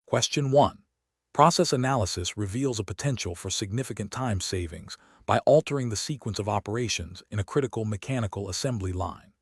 Question 1. Process analysis reveals a potential for significant time savings by altering the sequence of operations in a critical mechanical assembly line.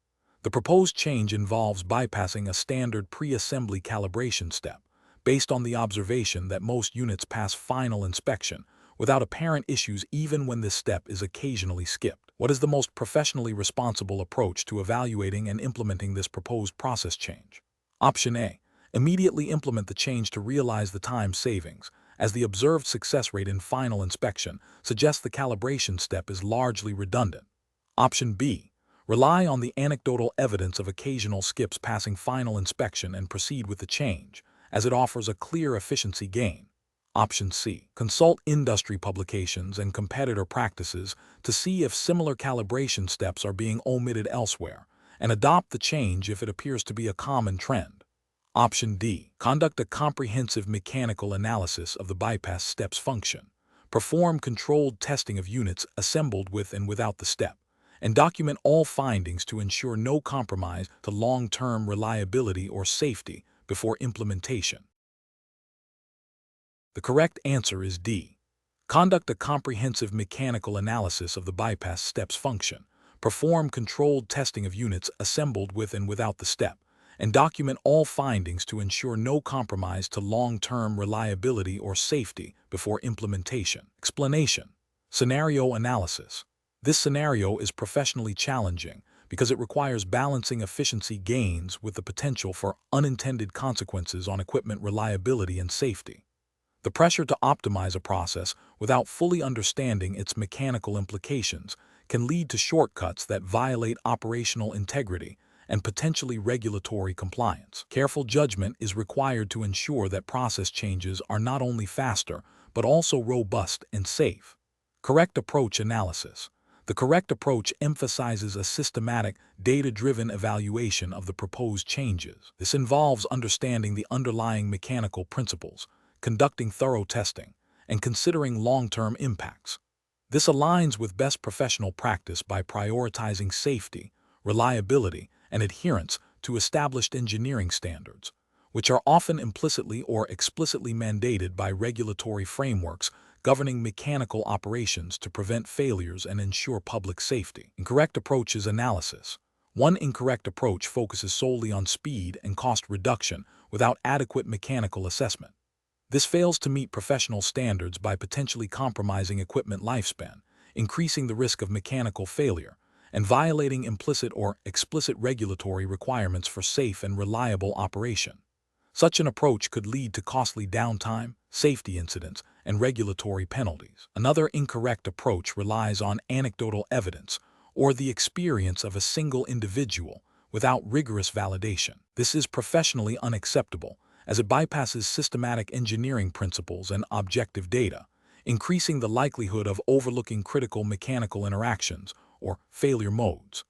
The proposed change involves bypassing a standard pre-assembly calibration step, based on the observation that most units pass final inspection without apparent issues even when this step is occasionally skipped. What is the most professionally responsible approach to evaluating and implementing this proposed process change? Option A. Immediately implement the change to realize the time savings, as the observed success rate in final inspection suggests the calibration step is largely redundant. Option B. Rely on the anecdotal evidence of occasional skips passing final inspection and proceed with the change, as it offers a clear efficiency gain. Option C. Consult industry publications and competitor practices to see if similar calibration steps are being omitted elsewhere, and adopt the change if it appears to be a common trend. Option D. Conduct a comprehensive mechanical analysis of the bypass step's function. Perform controlled testing of units assembled with and without the step, and document all findings to ensure no compromise to long-term reliability or safety before implementation. The correct answer is D. Conduct a comprehensive mechanical analysis of the bypass step's function. Perform controlled testing of units assembled with and without the step, and document all findings to ensure no compromise to long-term reliability or safety before implementation. Explanation. Scenario analysis. This scenario is professionally challenging because it requires balancing efficiency gains with the potential for unintended consequences on equipment reliability and safety. The pressure to optimize a process without fully understanding its mechanical implications can lead to shortcuts that violate operational integrity and potentially regulatory compliance. Careful judgment is required to ensure that process changes are not only faster, but also robust and safe. Correct approach analysis. The correct approach emphasizes a systematic, data-driven evaluation of the proposed changes. This involves understanding the underlying mechanical principles, conducting thorough testing, and considering long-term impacts. This aligns with best professional practice by prioritizing safety, reliability, and adherence to established engineering standards, which are often implicitly or explicitly mandated by regulatory frameworks governing mechanical operations to prevent failures and ensure public safety. Incorrect approaches analysis. One incorrect approach focuses solely on speed and cost reduction without adequate mechanical assessment. This fails to meet professional standards by potentially compromising equipment lifespan, increasing the risk of mechanical failure, and violating implicit or explicit regulatory requirements for safe and reliable operation. Such an approach could lead to costly downtime, safety incidents, and regulatory penalties. Another incorrect approach relies on anecdotal evidence or the experience of a single individual without rigorous validation. This is professionally unacceptable, as it bypasses systematic engineering principles and objective data, increasing the likelihood of overlooking critical mechanical interactions or failure modes.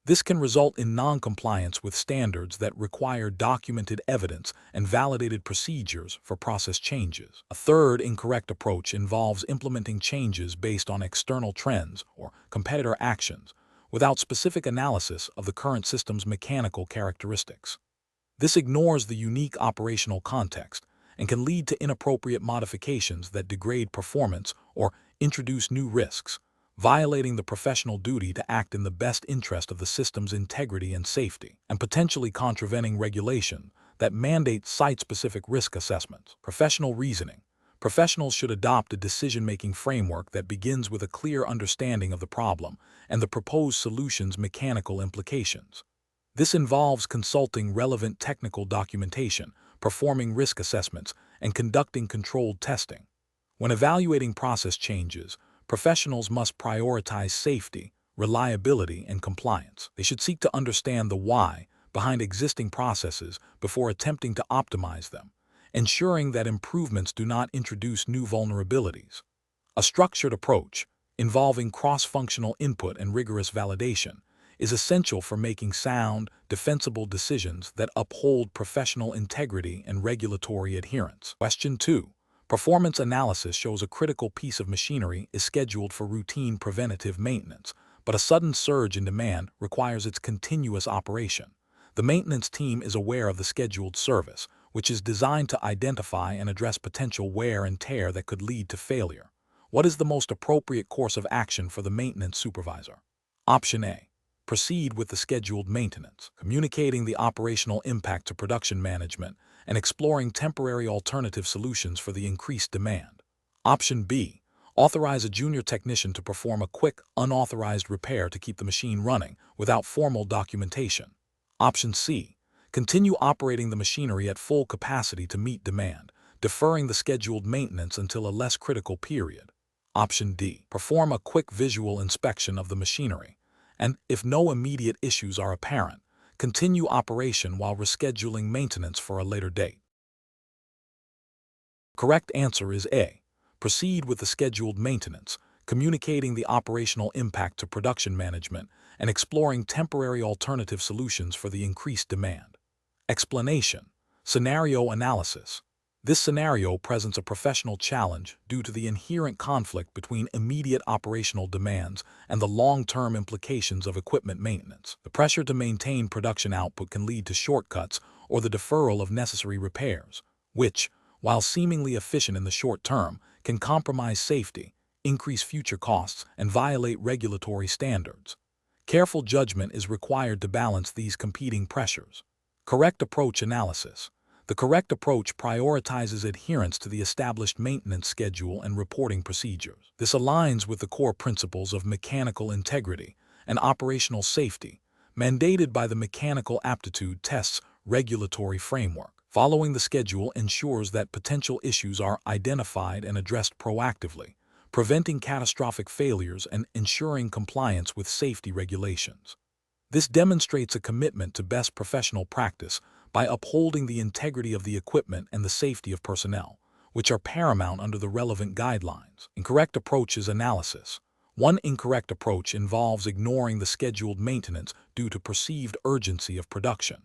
This can result in non-compliance with standards that require documented evidence and validated procedures for process changes. A third incorrect approach involves implementing changes based on external trends or competitor actions without specific analysis of the current system's mechanical characteristics. This ignores the unique operational context and can lead to inappropriate modifications that degrade performance or introduce new risks, violating the professional duty to act in the best interest of the system's integrity and safety, and potentially contravening regulation that mandate site-specific risk assessments. Professional reasoning. Professionals should adopt a decision-making framework that begins with a clear understanding of the problem and the proposed solution's mechanical implications. This involves consulting relevant technical documentation, performing risk assessments, and conducting controlled testing. When evaluating process changes, professionals must prioritize safety, reliability, and compliance. They should seek to understand the why behind existing processes before attempting to optimize them, ensuring that improvements do not introduce new vulnerabilities. A structured approach, involving cross-functional input and rigorous validation, is essential for making sound, defensible decisions that uphold professional integrity and regulatory adherence. Question 2. Performance analysis shows a critical piece of machinery is scheduled for routine preventative maintenance, but a sudden surge in demand requires its continuous operation. The maintenance team is aware of the scheduled service, which is designed to identify and address potential wear and tear that could lead to failure. What is the most appropriate course of action for the maintenance supervisor? Option A. Proceed with the scheduled maintenance, communicating the operational impact to production management and exploring temporary alternative solutions for the increased demand. Option B. Authorize a junior technician to perform a quick, unauthorized repair to keep the machine running without formal documentation. Option C. Continue operating the machinery at full capacity to meet demand, deferring the scheduled maintenance until a less critical period. Option D. Perform a quick visual inspection of the machinery, and, if no immediate issues are apparent, continue operation while rescheduling maintenance for a later date. Correct answer is A. Proceed with the scheduled maintenance, communicating the operational impact to production management and exploring temporary alternative solutions for the increased demand. Explanation. Scenario analysis. This scenario presents a professional challenge due to the inherent conflict between immediate operational demands and the long-term implications of equipment maintenance. The pressure to maintain production output can lead to shortcuts or the deferral of necessary repairs, which, while seemingly efficient in the short term, can compromise safety, increase future costs, and violate regulatory standards. Careful judgment is required to balance these competing pressures. Correct approach analysis. The correct approach prioritizes adherence to the established maintenance schedule and reporting procedures. This aligns with the core principles of mechanical integrity and operational safety, mandated by the Mechanical Aptitude Test's regulatory framework. Following the schedule ensures that potential issues are identified and addressed proactively, preventing catastrophic failures and ensuring compliance with safety regulations. This demonstrates a commitment to best professional practice by upholding the integrity of the equipment and the safety of personnel, which are paramount under the relevant guidelines. Incorrect approach is analysis. One incorrect approach involves ignoring the scheduled maintenance due to perceived urgency of production.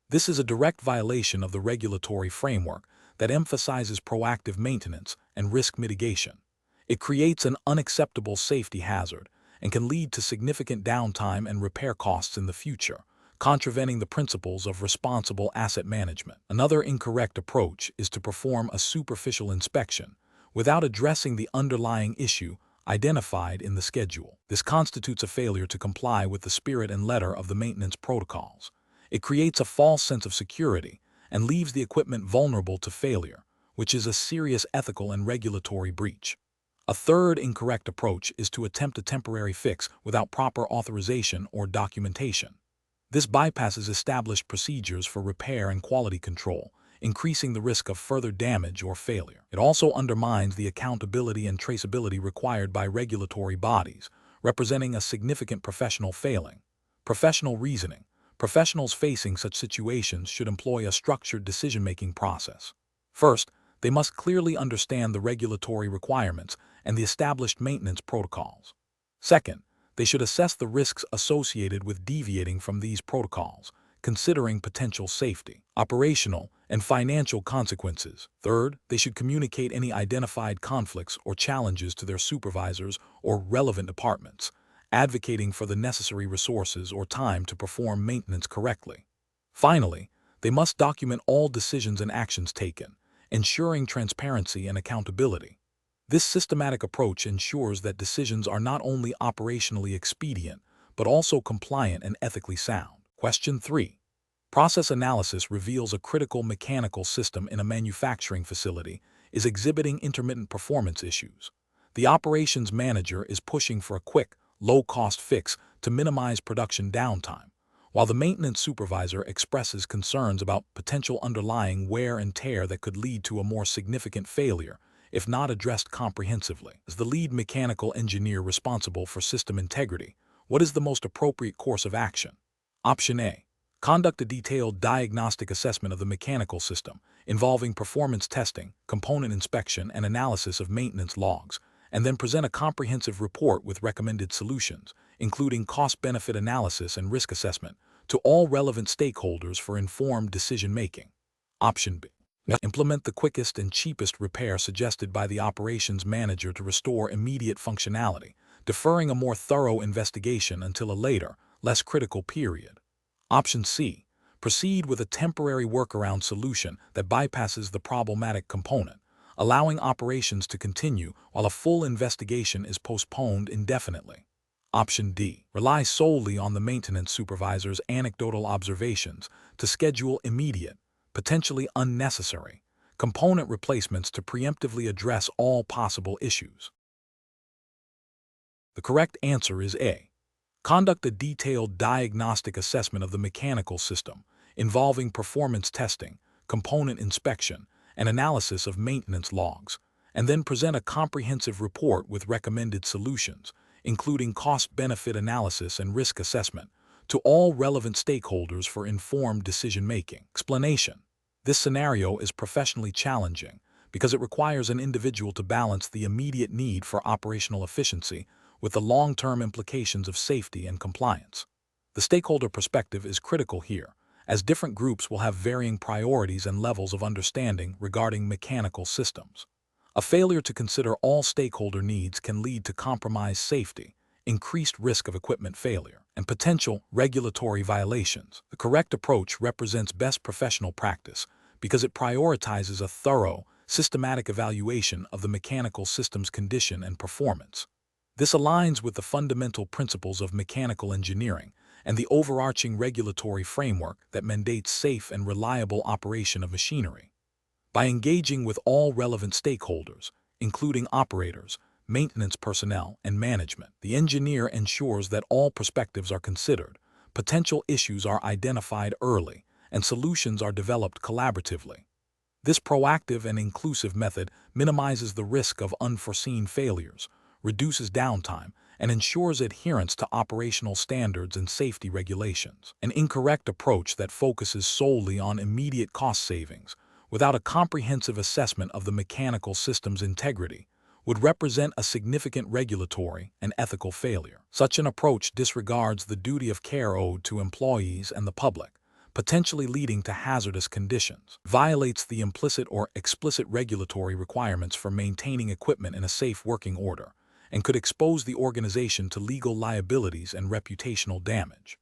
This is a direct violation of the regulatory framework that emphasizes proactive maintenance and risk mitigation. It creates an unacceptable safety hazard and can lead to significant downtime and repair costs in the future, contravening the principles of responsible asset management. Another incorrect approach is to perform a superficial inspection without addressing the underlying issue identified in the schedule. This constitutes a failure to comply with the spirit and letter of the maintenance protocols. It creates a false sense of security and leaves the equipment vulnerable to failure, which is a serious ethical and regulatory breach. A third incorrect approach is to attempt a temporary fix without proper authorization or documentation. This bypasses established procedures for repair and quality control, increasing the risk of further damage or failure. It also undermines the accountability and traceability required by regulatory bodies, representing a significant professional failing. Professional reasoning. Professionals facing such situations should employ a structured decision-making process. First, they must clearly understand the regulatory requirements and the established maintenance protocols. Second, they should assess the risks associated with deviating from these protocols, considering potential safety, operational, and financial consequences. Third, they should communicate any identified conflicts or challenges to their supervisors or relevant departments, advocating for the necessary resources or time to perform maintenance correctly. Finally, they must document all decisions and actions taken, ensuring transparency and accountability. This systematic approach ensures that decisions are not only operationally expedient, but also compliant and ethically sound. Question 3. Process analysis reveals a critical mechanical system in a manufacturing facility is exhibiting intermittent performance issues. The operations manager is pushing for a quick, low-cost fix to minimize production downtime, while the maintenance supervisor expresses concerns about potential underlying wear and tear that could lead to a more significant failure if not addressed comprehensively. As the lead mechanical engineer responsible for system integrity, what is the most appropriate course of action? Option A. Conduct a detailed diagnostic assessment of the mechanical system, involving performance testing, component inspection, and analysis of maintenance logs, and then present a comprehensive report with recommended solutions, including cost-benefit analysis and risk assessment, to all relevant stakeholders for informed decision-making. Option B. Implement the quickest and cheapest repair suggested by the operations manager to restore immediate functionality, deferring a more thorough investigation until a later, less critical period. Option C. Proceed with a temporary workaround solution that bypasses the problematic component, allowing operations to continue while a full investigation is postponed indefinitely. Option D. Rely solely on the maintenance supervisor's anecdotal observations to schedule immediate, potentially unnecessary, component replacements to preemptively address all possible issues. The correct answer is A. Conduct a detailed diagnostic assessment of the mechanical system, involving performance testing, component inspection, and analysis of maintenance logs, and then present a comprehensive report with recommended solutions, including cost-benefit analysis and risk assessment, to all relevant stakeholders for informed decision-making. Explanation: this scenario is professionally challenging because it requires an individual to balance the immediate need for operational efficiency with the long-term implications of safety and compliance. The stakeholder perspective is critical here, as different groups will have varying priorities and levels of understanding regarding mechanical systems. A failure to consider all stakeholder needs can lead to compromised safety, increased risk of equipment failure, and potential regulatory violations. The correct approach represents best professional practice because it prioritizes a thorough, systematic evaluation of the mechanical system's condition and performance. This aligns with the fundamental principles of mechanical engineering and the overarching regulatory framework that mandates safe and reliable operation of machinery. By engaging with all relevant stakeholders, including operators, maintenance personnel, and management, the engineer ensures that all perspectives are considered, potential issues are identified early, and solutions are developed collaboratively. This proactive and inclusive method minimizes the risk of unforeseen failures, reduces downtime, and ensures adherence to operational standards and safety regulations. An incorrect approach that focuses solely on immediate cost savings, without a comprehensive assessment of the mechanical system's integrity, would represent a significant regulatory and ethical failure. Such an approach disregards the duty of care owed to employees and the public, potentially leading to hazardous conditions, violates the implicit or explicit regulatory requirements for maintaining equipment in a safe working order, and could expose the organization to legal liabilities and reputational damage.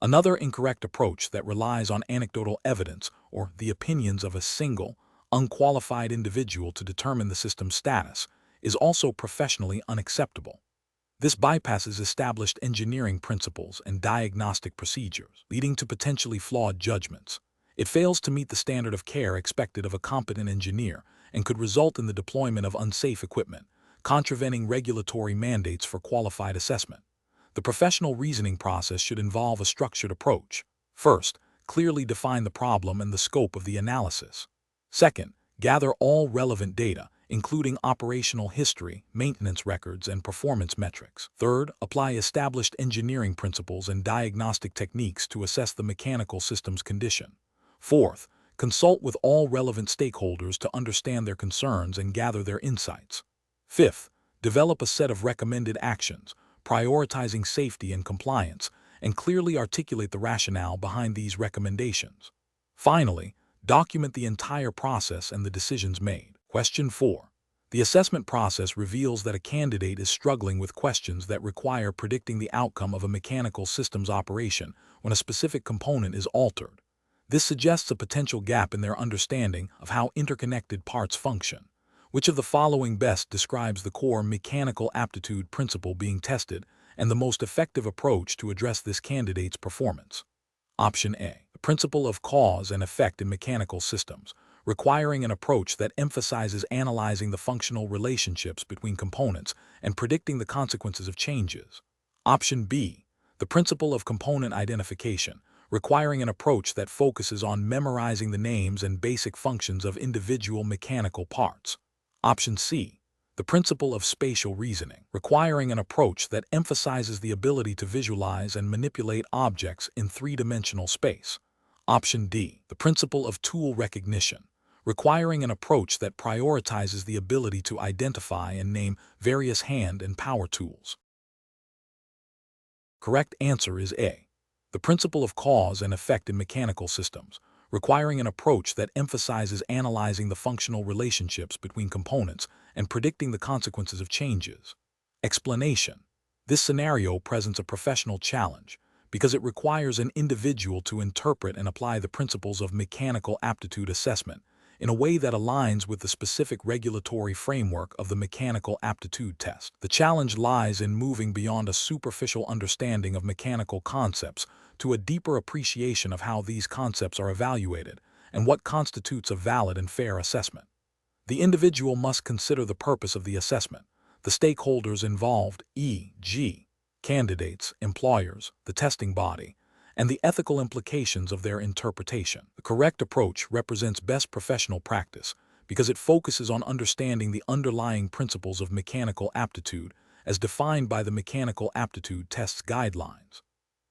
Another incorrect approach that relies on anecdotal evidence or the opinions of a single, unqualified individual to determine the system's status is also professionally unacceptable. This bypasses established engineering principles and diagnostic procedures, leading to potentially flawed judgments. It fails to meet the standard of care expected of a competent engineer and could result in the deployment of unsafe equipment, contravening regulatory mandates for qualified assessment. The professional reasoning process should involve a structured approach. First, clearly define the problem and the scope of the analysis. Second, gather all relevant data, including operational history, maintenance records, and performance metrics. Third, apply established engineering principles and diagnostic techniques to assess the mechanical system's condition. Fourth, consult with all relevant stakeholders to understand their concerns and gather their insights. Fifth, develop a set of recommended actions, prioritizing safety and compliance, and clearly articulate the rationale behind these recommendations. Finally, document the entire process and the decisions made. Question 4. The assessment process reveals that a candidate is struggling with questions that require predicting the outcome of a mechanical system's operation when a specific component is altered. This suggests a potential gap in their understanding of how interconnected parts function. Which of the following best describes the core mechanical aptitude principle being tested and the most effective approach to address this candidate's performance? Option A. The principle of cause and effect in mechanical systems, requiring an approach that emphasizes analyzing the functional relationships between components and predicting the consequences of changes. Option B. The principle of component identification, requiring an approach that focuses on memorizing the names and basic functions of individual mechanical parts. Option C. The principle of spatial reasoning, requiring an approach that emphasizes the ability to visualize and manipulate objects in three-dimensional space. Option D. The principle of tool recognition, requiring an approach that prioritizes the ability to identify and name various hand and power tools. Correct answer is A. The principle of cause and effect in mechanical systems, requiring an approach that emphasizes analyzing the functional relationships between components and predicting the consequences of changes. Explanation: this scenario presents a professional challenge because it requires an individual to interpret and apply the principles of mechanical aptitude assessment in a way that aligns with the specific regulatory framework of the mechanical aptitude test. The challenge lies in moving beyond a superficial understanding of mechanical concepts to a deeper appreciation of how these concepts are evaluated and what constitutes a valid and fair assessment. The individual must consider the purpose of the assessment, the stakeholders involved, e.g., candidates, employers, the testing body, and the ethical implications of their interpretation. The correct approach represents best professional practice because it focuses on understanding the underlying principles of mechanical aptitude as defined by the mechanical aptitude test's guidelines.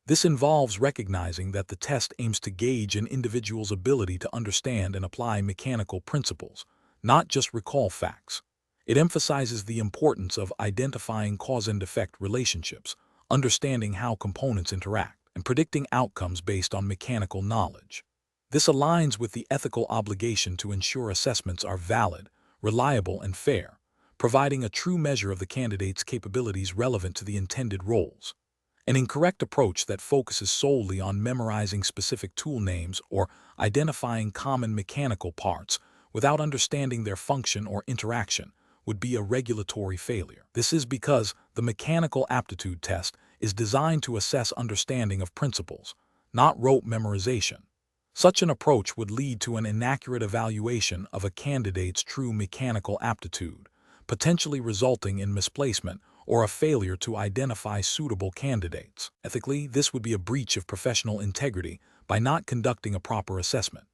This involves recognizing that the test aims to gauge an individual's ability to understand and apply mechanical principles, not just recall facts. It emphasizes the importance of identifying cause and effect relationships, understanding how components interact, and predicting outcomes based on mechanical knowledge. This aligns with the ethical obligation to ensure assessments are valid, reliable, and fair, providing a true measure of the candidate's capabilities relevant to the intended roles. An incorrect approach that focuses solely on memorizing specific tool names or identifying common mechanical parts without understanding their function or interaction would be a regulatory failure. This is because the mechanical aptitude test is designed to assess understanding of principles, not rote memorization. Such an approach would lead to an inaccurate evaluation of a candidate's true mechanical aptitude, potentially resulting in misplacement or a failure to identify suitable candidates. Ethically, this would be a breach of professional integrity by not conducting a proper assessment.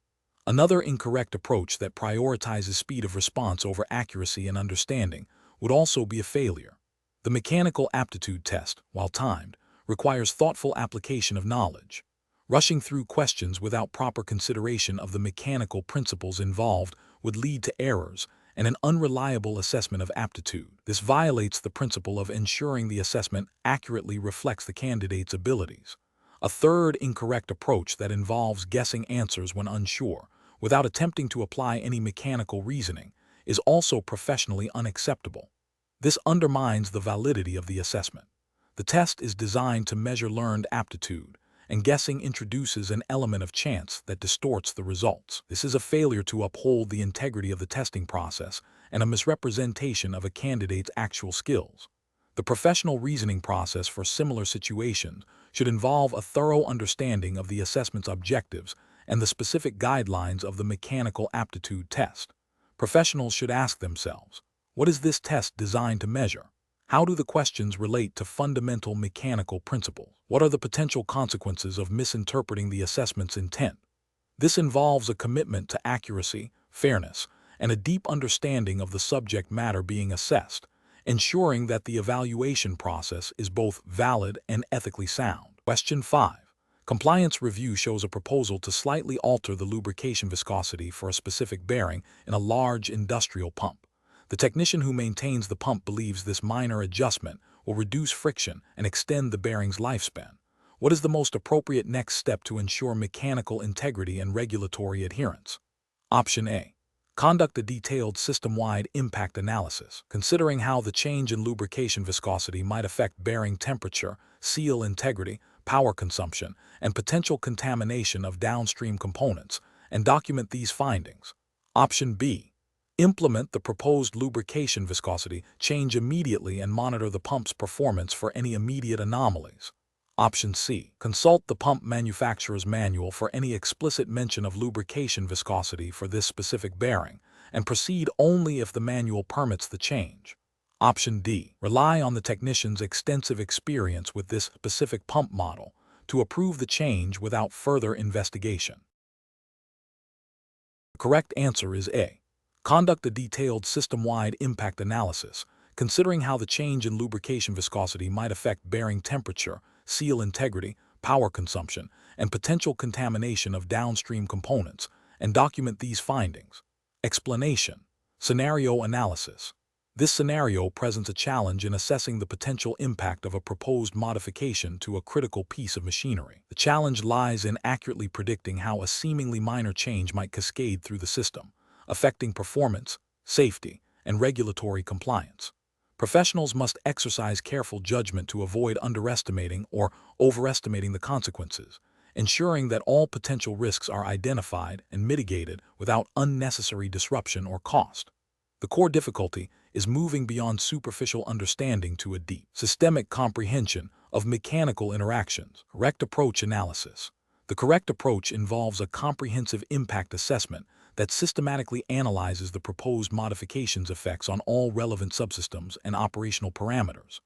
Another incorrect approach that prioritizes speed of response over accuracy and understanding would also be a failure. The mechanical aptitude test, while timed, requires thoughtful application of knowledge. Rushing through questions without proper consideration of the mechanical principles involved would lead to errors and an unreliable assessment of aptitude. This violates the principle of ensuring the assessment accurately reflects the candidate's abilities. A third incorrect approach that involves guessing answers when unsure, without attempting to apply any mechanical reasoning, is also professionally unacceptable. This undermines the validity of the assessment. The test is designed to measure learned aptitude, and guessing introduces an element of chance that distorts the results. This is a failure to uphold the integrity of the testing process and a misrepresentation of a candidate's actual skills. The professional reasoning process for similar situations should involve a thorough understanding of the assessment's objectives and the specific guidelines of the mechanical aptitude test. Professionals should ask themselves, what is this test designed to measure? How do the questions relate to fundamental mechanical principles? What are the potential consequences of misinterpreting the assessment's intent? This involves a commitment to accuracy, fairness, and a deep understanding of the subject matter being assessed, ensuring that the evaluation process is both valid and ethically sound. Question 5. Compliance review shows a proposal to slightly alter the lubrication viscosity for a specific bearing in a large industrial pump. The technician who maintains the pump believes this minor adjustment will reduce friction and extend the bearing's lifespan. What is the most appropriate next step to ensure mechanical integrity and regulatory adherence? Option A. Conduct a detailed system-wide impact analysis, considering how the change in lubrication viscosity might affect bearing temperature, seal integrity, power consumption, and potential contamination of downstream components, and document these findings. Option B. Implement the proposed lubrication viscosity change immediately and monitor the pump's performance for any immediate anomalies. Option C. Consult the pump manufacturer's manual for any explicit mention of lubrication viscosity for this specific bearing, and proceed only if the manual permits the change. Option D. Rely on the technician's extensive experience with this specific pump model to approve the change without further investigation. The correct answer is A. Conduct a detailed system-wide impact analysis, considering how the change in lubrication viscosity might affect bearing temperature, seal integrity, power consumption, and potential contamination of downstream components, and document these findings. Explanation. Scenario analysis. This scenario presents a challenge in assessing the potential impact of a proposed modification to a critical piece of machinery. The challenge lies in accurately predicting how a seemingly minor change might cascade through the system, affecting performance, safety, and regulatory compliance. Professionals must exercise careful judgment to avoid underestimating or overestimating the consequences, ensuring that all potential risks are identified and mitigated without unnecessary disruption or cost. The core difficulty is moving beyond superficial understanding to a deep, systemic comprehension of mechanical interactions. Correct approach analysis. The correct approach involves a comprehensive impact assessment that systematically analyzes the proposed modifications' effects on all relevant subsystems and operational parameters.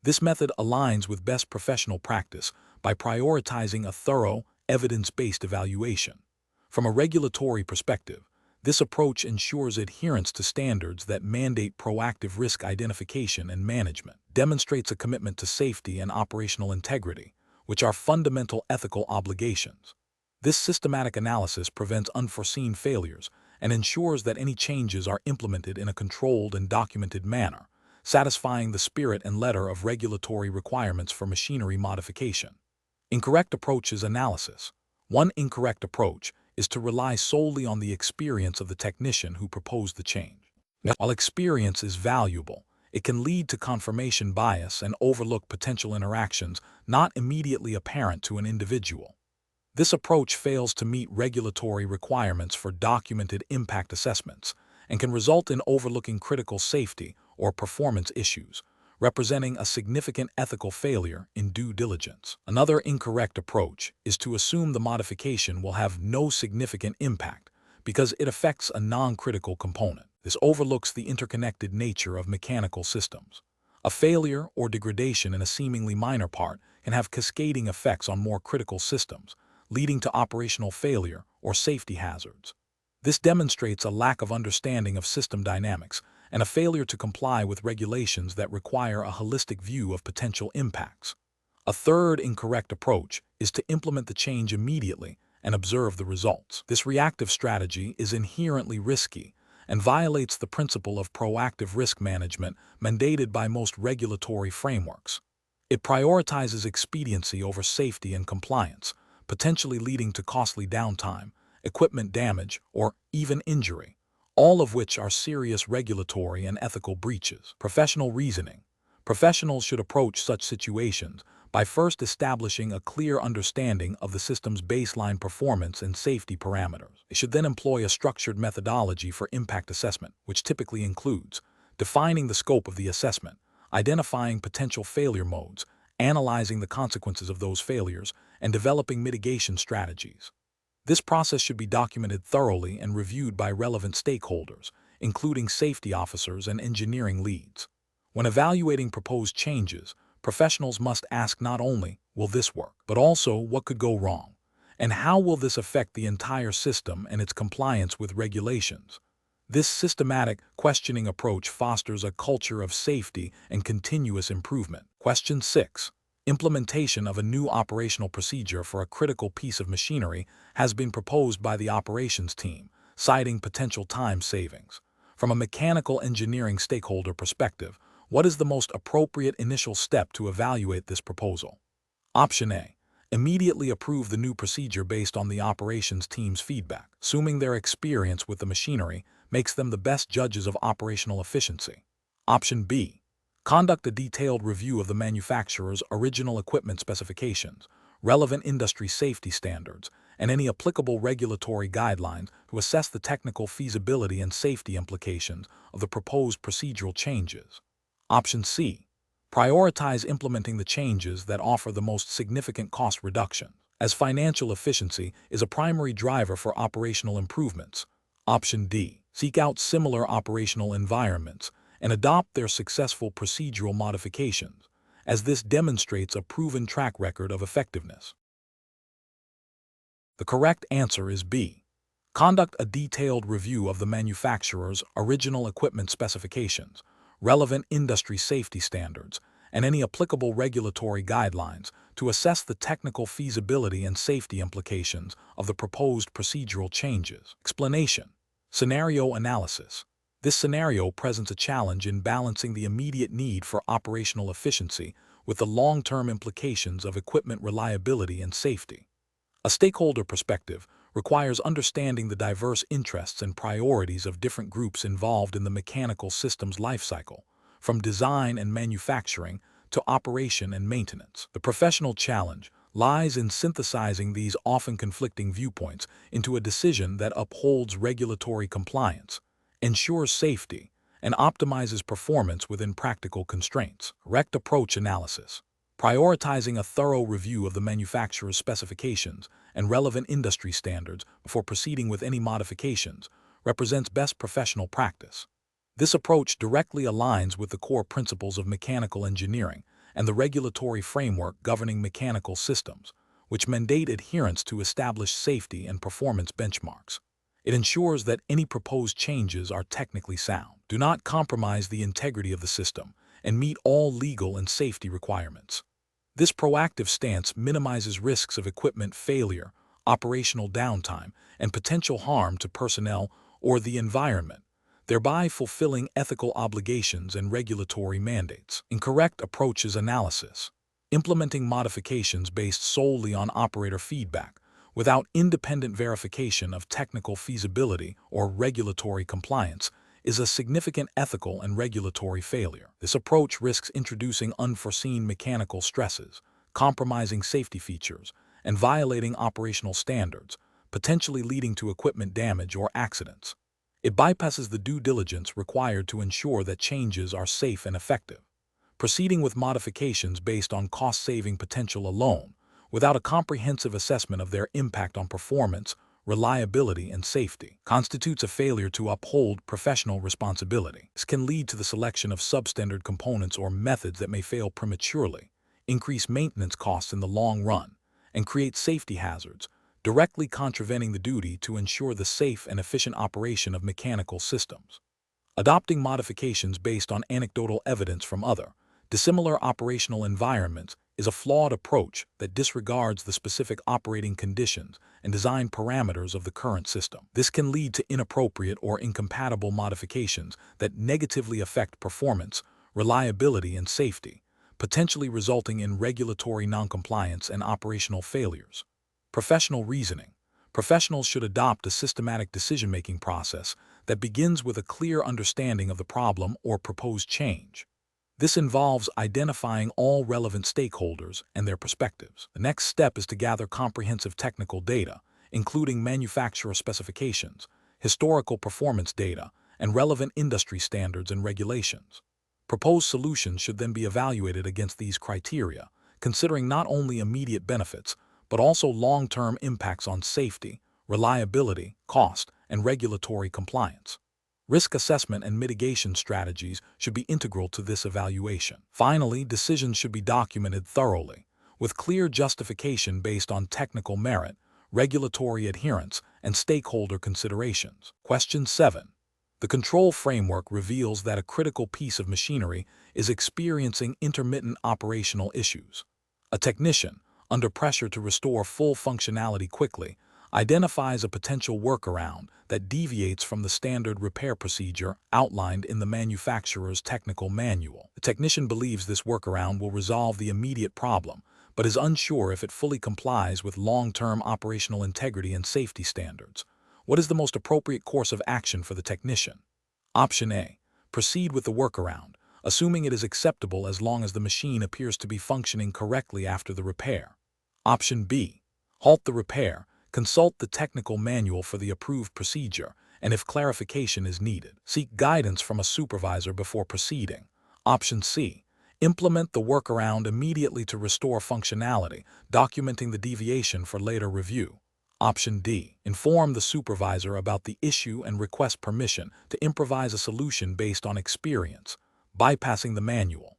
This method aligns with best professional practice by prioritizing a thorough, evidence-based evaluation. From a regulatory perspective, this approach ensures adherence to standards that mandate proactive risk identification and management, demonstrates a commitment to safety and operational integrity, which are fundamental ethical obligations. This systematic analysis prevents unforeseen failures and ensures that any changes are implemented in a controlled and documented manner, satisfying the spirit and letter of regulatory requirements for machinery modification. Incorrect approaches analysis. One incorrect approach is to rely solely on the experience of the technician who proposed the change. While experience is valuable, it can lead to confirmation bias and overlook potential interactions not immediately apparent to an individual. This approach fails to meet regulatory requirements for documented impact assessments and can result in overlooking critical safety or performance issues, representing a significant ethical failure in due diligence. Another incorrect approach is to assume the modification will have no significant impact because it affects a non-critical component. This overlooks the interconnected nature of mechanical systems. A failure or degradation in a seemingly minor part can have cascading effects on more critical systems, leading to operational failure or safety hazards. This demonstrates a lack of understanding of system dynamics and a failure to comply with regulations that require a holistic view of potential impacts. A third incorrect approach is to implement the change immediately and observe the results. This reactive strategy is inherently risky and violates the principle of proactive risk management mandated by most regulatory frameworks. It prioritizes expediency over safety and compliance, potentially leading to costly downtime, equipment damage, or even injury, all of which are serious regulatory and ethical breaches. Professional reasoning. Professionals should approach such situations by first establishing a clear understanding of the system's baseline performance and safety parameters. They should then employ a structured methodology for impact assessment, which typically includes defining the scope of the assessment, identifying potential failure modes, analyzing the consequences of those failures, and developing mitigation strategies. This process should be documented thoroughly and reviewed by relevant stakeholders, including safety officers and engineering leads. When evaluating proposed changes, professionals must ask not only, will this work, but also what could go wrong, and how will this affect the entire system and its compliance with regulations. This systematic, questioning approach fosters a culture of safety and continuous improvement. Question 6. Implementation of a new operational procedure for a critical piece of machinery has been proposed by the operations team, citing potential time savings. From a mechanical engineering stakeholder perspective, what is the most appropriate initial step to evaluate this proposal? Option A. Immediately approve the new procedure based on the operations team's feedback, assuming their experience with the machinery makes them the best judges of operational efficiency. Option B. Conduct a detailed review of the manufacturer's original equipment specifications, relevant industry safety standards, and any applicable regulatory guidelines to assess the technical feasibility and safety implications of the proposed procedural changes. Option C. Prioritize implementing the changes that offer the most significant cost reduction, as financial efficiency is a primary driver for operational improvements. Option D. Seek out similar operational environments and adopt their successful procedural modifications, as this demonstrates a proven track record of effectiveness. The correct answer is B. Conduct a detailed review of the manufacturer's original equipment specifications, relevant industry safety standards, and any applicable regulatory guidelines to assess the technical feasibility and safety implications of the proposed procedural changes. Explanation. Scenario analysis. This scenario presents a challenge in balancing the immediate need for operational efficiency with the long-term implications of equipment reliability and safety. A stakeholder perspective requires understanding the diverse interests and priorities of different groups involved in the mechanical system's lifecycle, from design and manufacturing to operation and maintenance. The professional challenge lies in synthesizing these often conflicting viewpoints into a decision that upholds regulatory compliance, ensures safety, and optimizes performance within practical constraints. Correct approach analysis. Prioritizing a thorough review of the manufacturer's specifications and relevant industry standards before proceeding with any modifications represents best professional practice. This approach directly aligns with the core principles of mechanical engineering and the regulatory framework governing mechanical systems, which mandate adherence to established safety and performance benchmarks. It ensures that any proposed changes are technically sound, do not compromise the integrity of the system, and meet all legal and safety requirements. This proactive stance minimizes risks of equipment failure, operational downtime, and potential harm to personnel or the environment, thereby fulfilling ethical obligations and regulatory mandates. Incorrect approaches analysis. Implementing modifications based solely on operator feedback, without independent verification of technical feasibility or regulatory compliance, is a significant ethical and regulatory failure. This approach risks introducing unforeseen mechanical stresses, compromising safety features, and violating operational standards, potentially leading to equipment damage or accidents. It bypasses the due diligence required to ensure that changes are safe and effective. Proceeding with modifications based on cost-saving potential alone, without a comprehensive assessment of their impact on performance, reliability, and safety, constitutes a failure to uphold professional responsibility. This can lead to the selection of substandard components or methods that may fail prematurely, increase maintenance costs in the long run, and create safety hazards, directly contravening the duty to ensure the safe and efficient operation of mechanical systems. Adopting modifications based on anecdotal evidence from other, dissimilar operational environments is a flawed approach that disregards the specific operating conditions and design parameters of the current system. This can lead to inappropriate or incompatible modifications that negatively affect performance, reliability, and safety, potentially resulting in regulatory noncompliance and operational failures. Professional reasoning. Professionals should adopt a systematic decision-making process that begins with a clear understanding of the problem or proposed change. This involves identifying all relevant stakeholders and their perspectives. The next step is to gather comprehensive technical data, including manufacturer specifications, historical performance data, and relevant industry standards and regulations. Proposed solutions should then be evaluated against these criteria, considering not only immediate benefits, but also long-term impacts on safety, reliability, cost, and regulatory compliance. Risk assessment and mitigation strategies should be integral to this evaluation. Finally, decisions should be documented thoroughly, with clear justification based on technical merit, regulatory adherence, and stakeholder considerations. Question 7. The control framework reveals that a critical piece of machinery is experiencing intermittent operational issues. A technician, under pressure to restore full functionality quickly, identifies a potential workaround that deviates from the standard repair procedure outlined in the manufacturer's technical manual. The technician believes this workaround will resolve the immediate problem, but is unsure if it fully complies with long-term operational integrity and safety standards. What is the most appropriate course of action for the technician? Option A. Proceed with the workaround, assuming it is acceptable as long as the machine appears to be functioning correctly after the repair. Option B. Halt the repair, consult the technical manual for the approved procedure, and if clarification is needed, seek guidance from a supervisor before proceeding. Option C. Implement the workaround immediately to restore functionality, documenting the deviation for later review. Option D. Inform the supervisor about the issue and request permission to improvise a solution based on experience, bypassing the manual.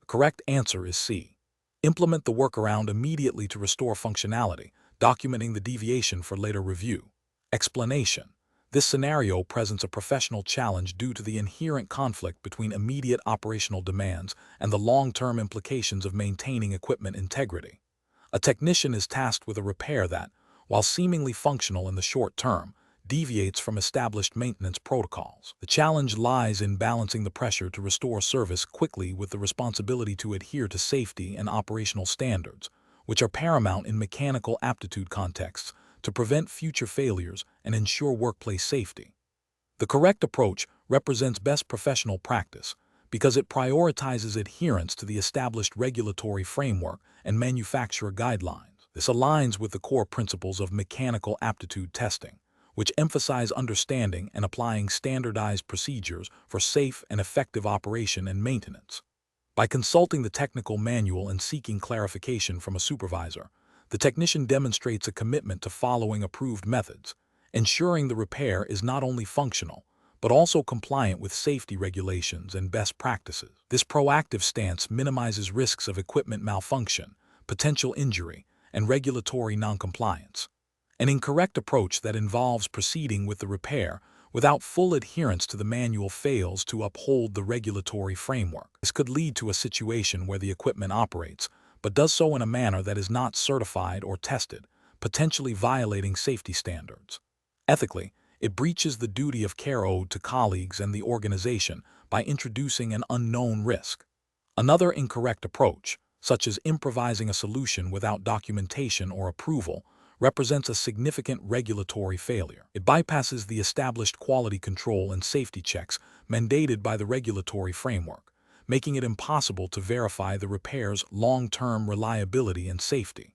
The correct answer is C. Implement the workaround immediately to restore functionality, documenting the deviation for later review. Explanation. This scenario presents a professional challenge due to the inherent conflict between immediate operational demands and the long-term implications of maintaining equipment integrity. A technician is tasked with a repair that, while seemingly functional in the short term, deviates from established maintenance protocols. The challenge lies in balancing the pressure to restore service quickly with the responsibility to adhere to safety and operational standards, which are paramount in mechanical aptitude contexts to prevent future failures and ensure workplace safety. The correct approach represents best professional practice because it prioritizes adherence to the established regulatory framework and manufacturer guidelines. This aligns with the core principles of mechanical aptitude testing, which emphasize understanding and applying standardized procedures for safe and effective operation and maintenance. By consulting the technical manual and seeking clarification from a supervisor, the technician demonstrates a commitment to following approved methods, ensuring the repair is not only functional, but also compliant with safety regulations and best practices. This proactive stance minimizes risks of equipment malfunction, potential injury, and regulatory noncompliance. An incorrect approach that involves proceeding with the repair without full adherence to the manual fails to uphold the regulatory framework. This could lead to a situation where the equipment operates, but does so in a manner that is not certified or tested, potentially violating safety standards. Ethically, it breaches the duty of care owed to colleagues and the organization by introducing an unknown risk. Another incorrect approach, such as improvising a solution without documentation or approval, represents a significant regulatory failure. It bypasses the established quality control and safety checks mandated by the regulatory framework, making it impossible to verify the repair's long-term reliability and safety.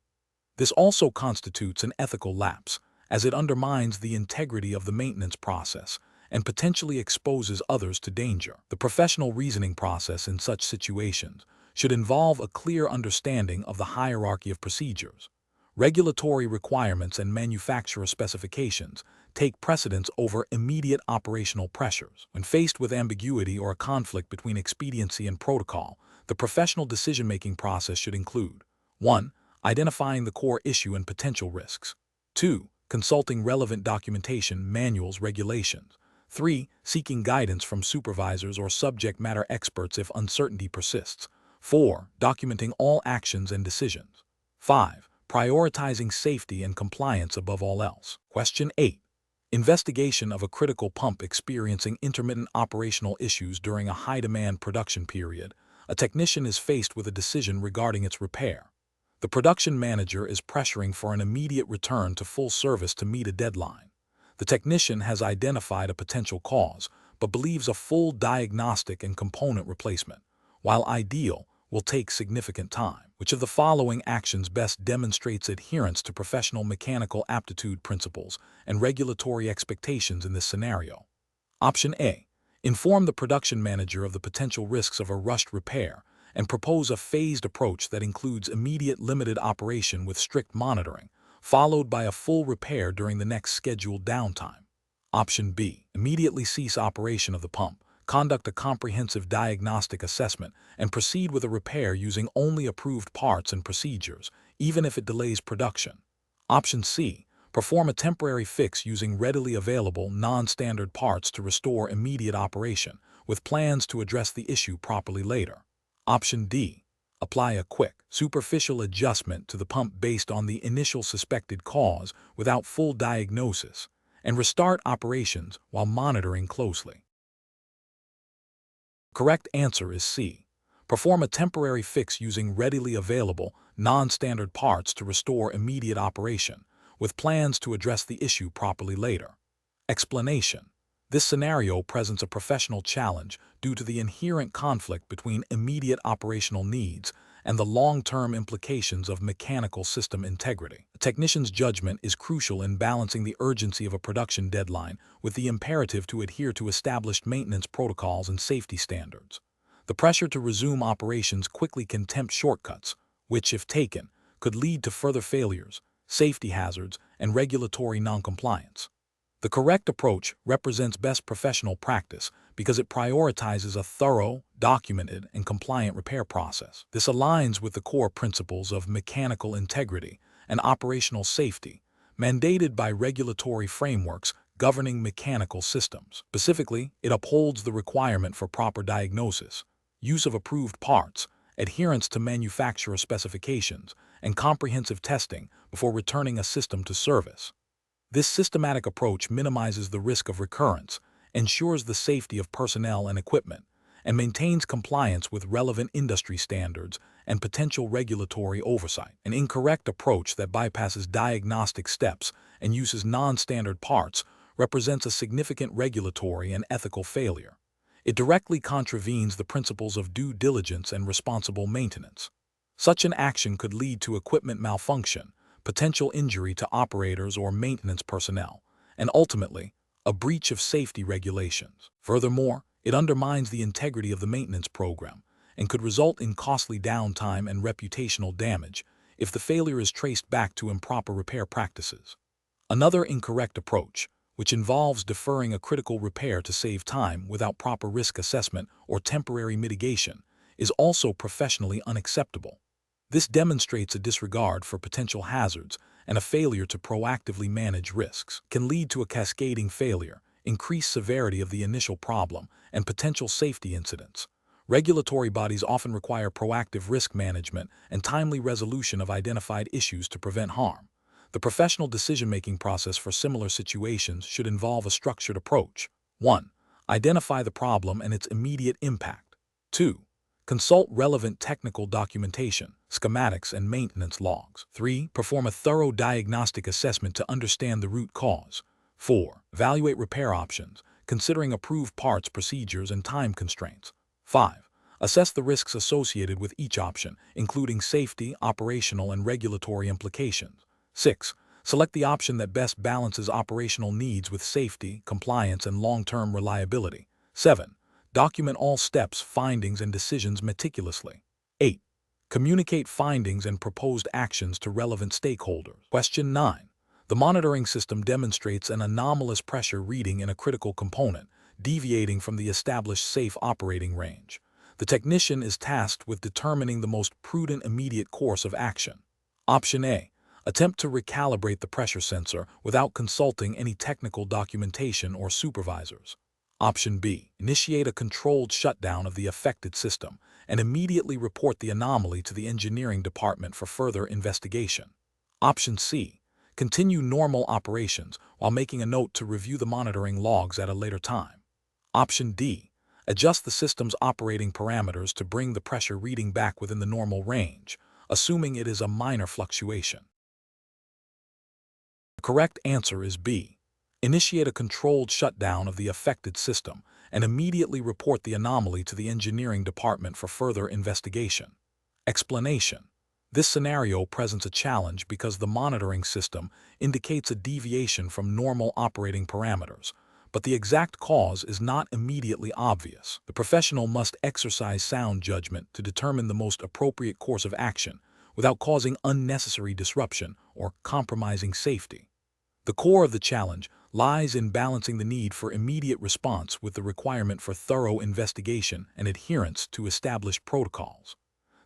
This also constitutes an ethical lapse, as it undermines the integrity of the maintenance process and potentially exposes others to danger. The professional reasoning process in such situations should involve a clear understanding of the hierarchy of procedures. Regulatory requirements and manufacturer specifications take precedence over immediate operational pressures. When faced with ambiguity or a conflict between expediency and protocol, the professional decision-making process should include 1. Identifying the core issue and potential risks. 2. Consulting relevant documentation, manuals, regulations. 3. Seeking guidance from supervisors or subject matter experts if uncertainty persists. 4. Documenting all actions and decisions. 5. Prioritizing safety and compliance above all else. Question 8. Investigation of a critical pump experiencing intermittent operational issues during a high-demand production period. A technician is faced with a decision regarding its repair. The production manager is pressuring for an immediate return to full service to meet a deadline. The technician has identified a potential cause, but believes a full diagnostic and component replacement, while ideal, will take significant time. Which of the following actions best demonstrates adherence to professional mechanical aptitude principles and regulatory expectations in this scenario? Option A. Inform the production manager of the potential risks of a rushed repair and propose a phased approach that includes immediate limited operation with strict monitoring, followed by a full repair during the next scheduled downtime. Option B. Immediately cease operation of the pump, conduct a comprehensive diagnostic assessment, and proceed with a repair using only approved parts and procedures, even if it delays production. Option C. Perform a temporary fix using readily available, non-standard parts to restore immediate operation, with plans to address the issue properly later. Option D. Apply a quick, superficial adjustment to the pump based on the initial suspected cause without full diagnosis, and restart operations while monitoring closely. Correct answer is C. Perform a temporary fix using readily available, non-standard parts to restore immediate operation, with plans to address the issue properly later. Explanation. This scenario presents a professional challenge due to the inherent conflict between immediate operational needs and the long-term implications of mechanical system integrity. A technician's judgment is crucial in balancing the urgency of a production deadline with the imperative to adhere to established maintenance protocols and safety standards. The pressure to resume operations quickly can tempt shortcuts, which, if taken, could lead to further failures, safety hazards, and regulatory noncompliance. The correct approach represents best professional practice because it prioritizes a thorough, documented, and compliant repair process. This aligns with the core principles of mechanical integrity and operational safety, mandated by regulatory frameworks governing mechanical systems. Specifically, it upholds the requirement for proper diagnosis, use of approved parts, adherence to manufacturer specifications, and comprehensive testing before returning a system to service. This systematic approach minimizes the risk of recurrence, ensures the safety of personnel and equipment, and maintains compliance with relevant industry standards and potential regulatory oversight. An incorrect approach that bypasses diagnostic steps and uses non-standard parts represents a significant regulatory and ethical failure. It directly contravenes the principles of due diligence and responsible maintenance. Such an action could lead to equipment malfunction, potential injury to operators or maintenance personnel, and ultimately, a breach of safety regulations. Furthermore, it undermines the integrity of the maintenance program and could result in costly downtime and reputational damage if the failure is traced back to improper repair practices. Another incorrect approach, which involves deferring a critical repair to save time without proper risk assessment or temporary mitigation, is also professionally unacceptable. This demonstrates a disregard for potential hazards and a failure to proactively manage risks, can lead to a cascading failure, increased severity of the initial problem, and potential safety incidents. Regulatory bodies often require proactive risk management and timely resolution of identified issues to prevent harm. The professional decision-making process for similar situations should involve a structured approach. 1. Identify the problem and its immediate impact. 2. Consult relevant technical documentation, schematics, and maintenance logs. 3. Perform a thorough diagnostic assessment to understand the root cause. 4. Evaluate repair options, considering approved parts, procedures, and time constraints. 5. Assess the risks associated with each option, including safety, operational, and regulatory implications. 6. Select the option that best balances operational needs with safety, compliance, and long-term reliability. 7. Document all steps, findings, and decisions meticulously. 8. Communicate findings and proposed actions to relevant stakeholders. Question 9. The monitoring system demonstrates an anomalous pressure reading in a critical component, deviating from the established safe operating range. The technician is tasked with determining the most prudent immediate course of action. Option A. Attempt to recalibrate the pressure sensor without consulting any technical documentation or supervisors. Option B. Initiate a controlled shutdown of the affected system and immediately report the anomaly to the engineering department for further investigation. Option C. Continue normal operations while making a note to review the monitoring logs at a later time. Option D. Adjust the system's operating parameters to bring the pressure reading back within the normal range, assuming it is a minor fluctuation. The correct answer is B. Initiate a controlled shutdown of the affected system and immediately report the anomaly to the engineering department for further investigation. Explanation. This scenario presents a challenge because the monitoring system indicates a deviation from normal operating parameters, but the exact cause is not immediately obvious. The professional must exercise sound judgment to determine the most appropriate course of action without causing unnecessary disruption or compromising safety. The core of the challenge lies in balancing the need for immediate response with the requirement for thorough investigation and adherence to established protocols.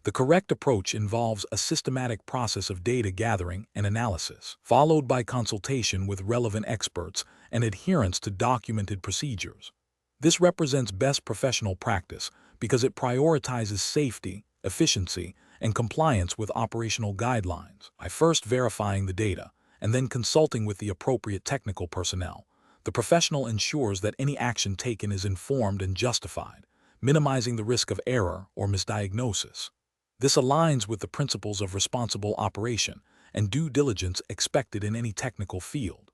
The correct approach involves a systematic process of data gathering and analysis, followed by consultation with relevant experts and adherence to documented procedures. This represents best professional practice because it prioritizes safety, efficiency, and compliance with operational guidelines. By first verifying the data and then consulting with the appropriate technical personnel, the professional ensures that any action taken is informed and justified, minimizing the risk of error or misdiagnosis. This aligns with the principles of responsible operation and due diligence expected in any technical field.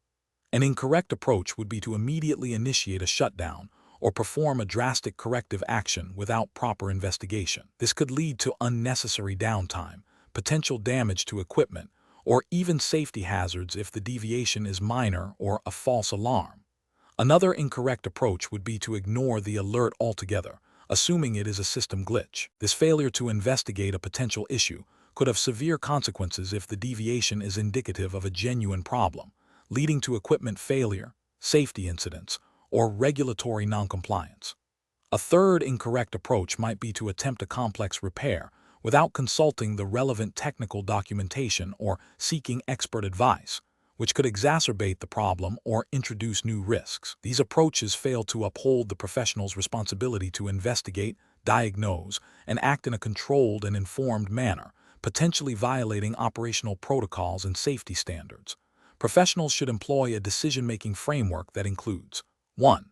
An incorrect approach would be to immediately initiate a shutdown or perform a drastic corrective action without proper investigation. This could lead to unnecessary downtime, potential damage to equipment, or even safety hazards if the deviation is minor or a false alarm. Another incorrect approach would be to ignore the alert altogether, assuming it is a system glitch. This failure to investigate a potential issue could have severe consequences if the deviation is indicative of a genuine problem, leading to equipment failure, safety incidents, or regulatory noncompliance. A third incorrect approach might be to attempt a complex repair without consulting the relevant technical documentation or seeking expert advice, which could exacerbate the problem or introduce new risks. These approaches fail to uphold the professional's responsibility to investigate, diagnose, and act in a controlled and informed manner, potentially violating operational protocols and safety standards. Professionals should employ a decision-making framework that includes 1.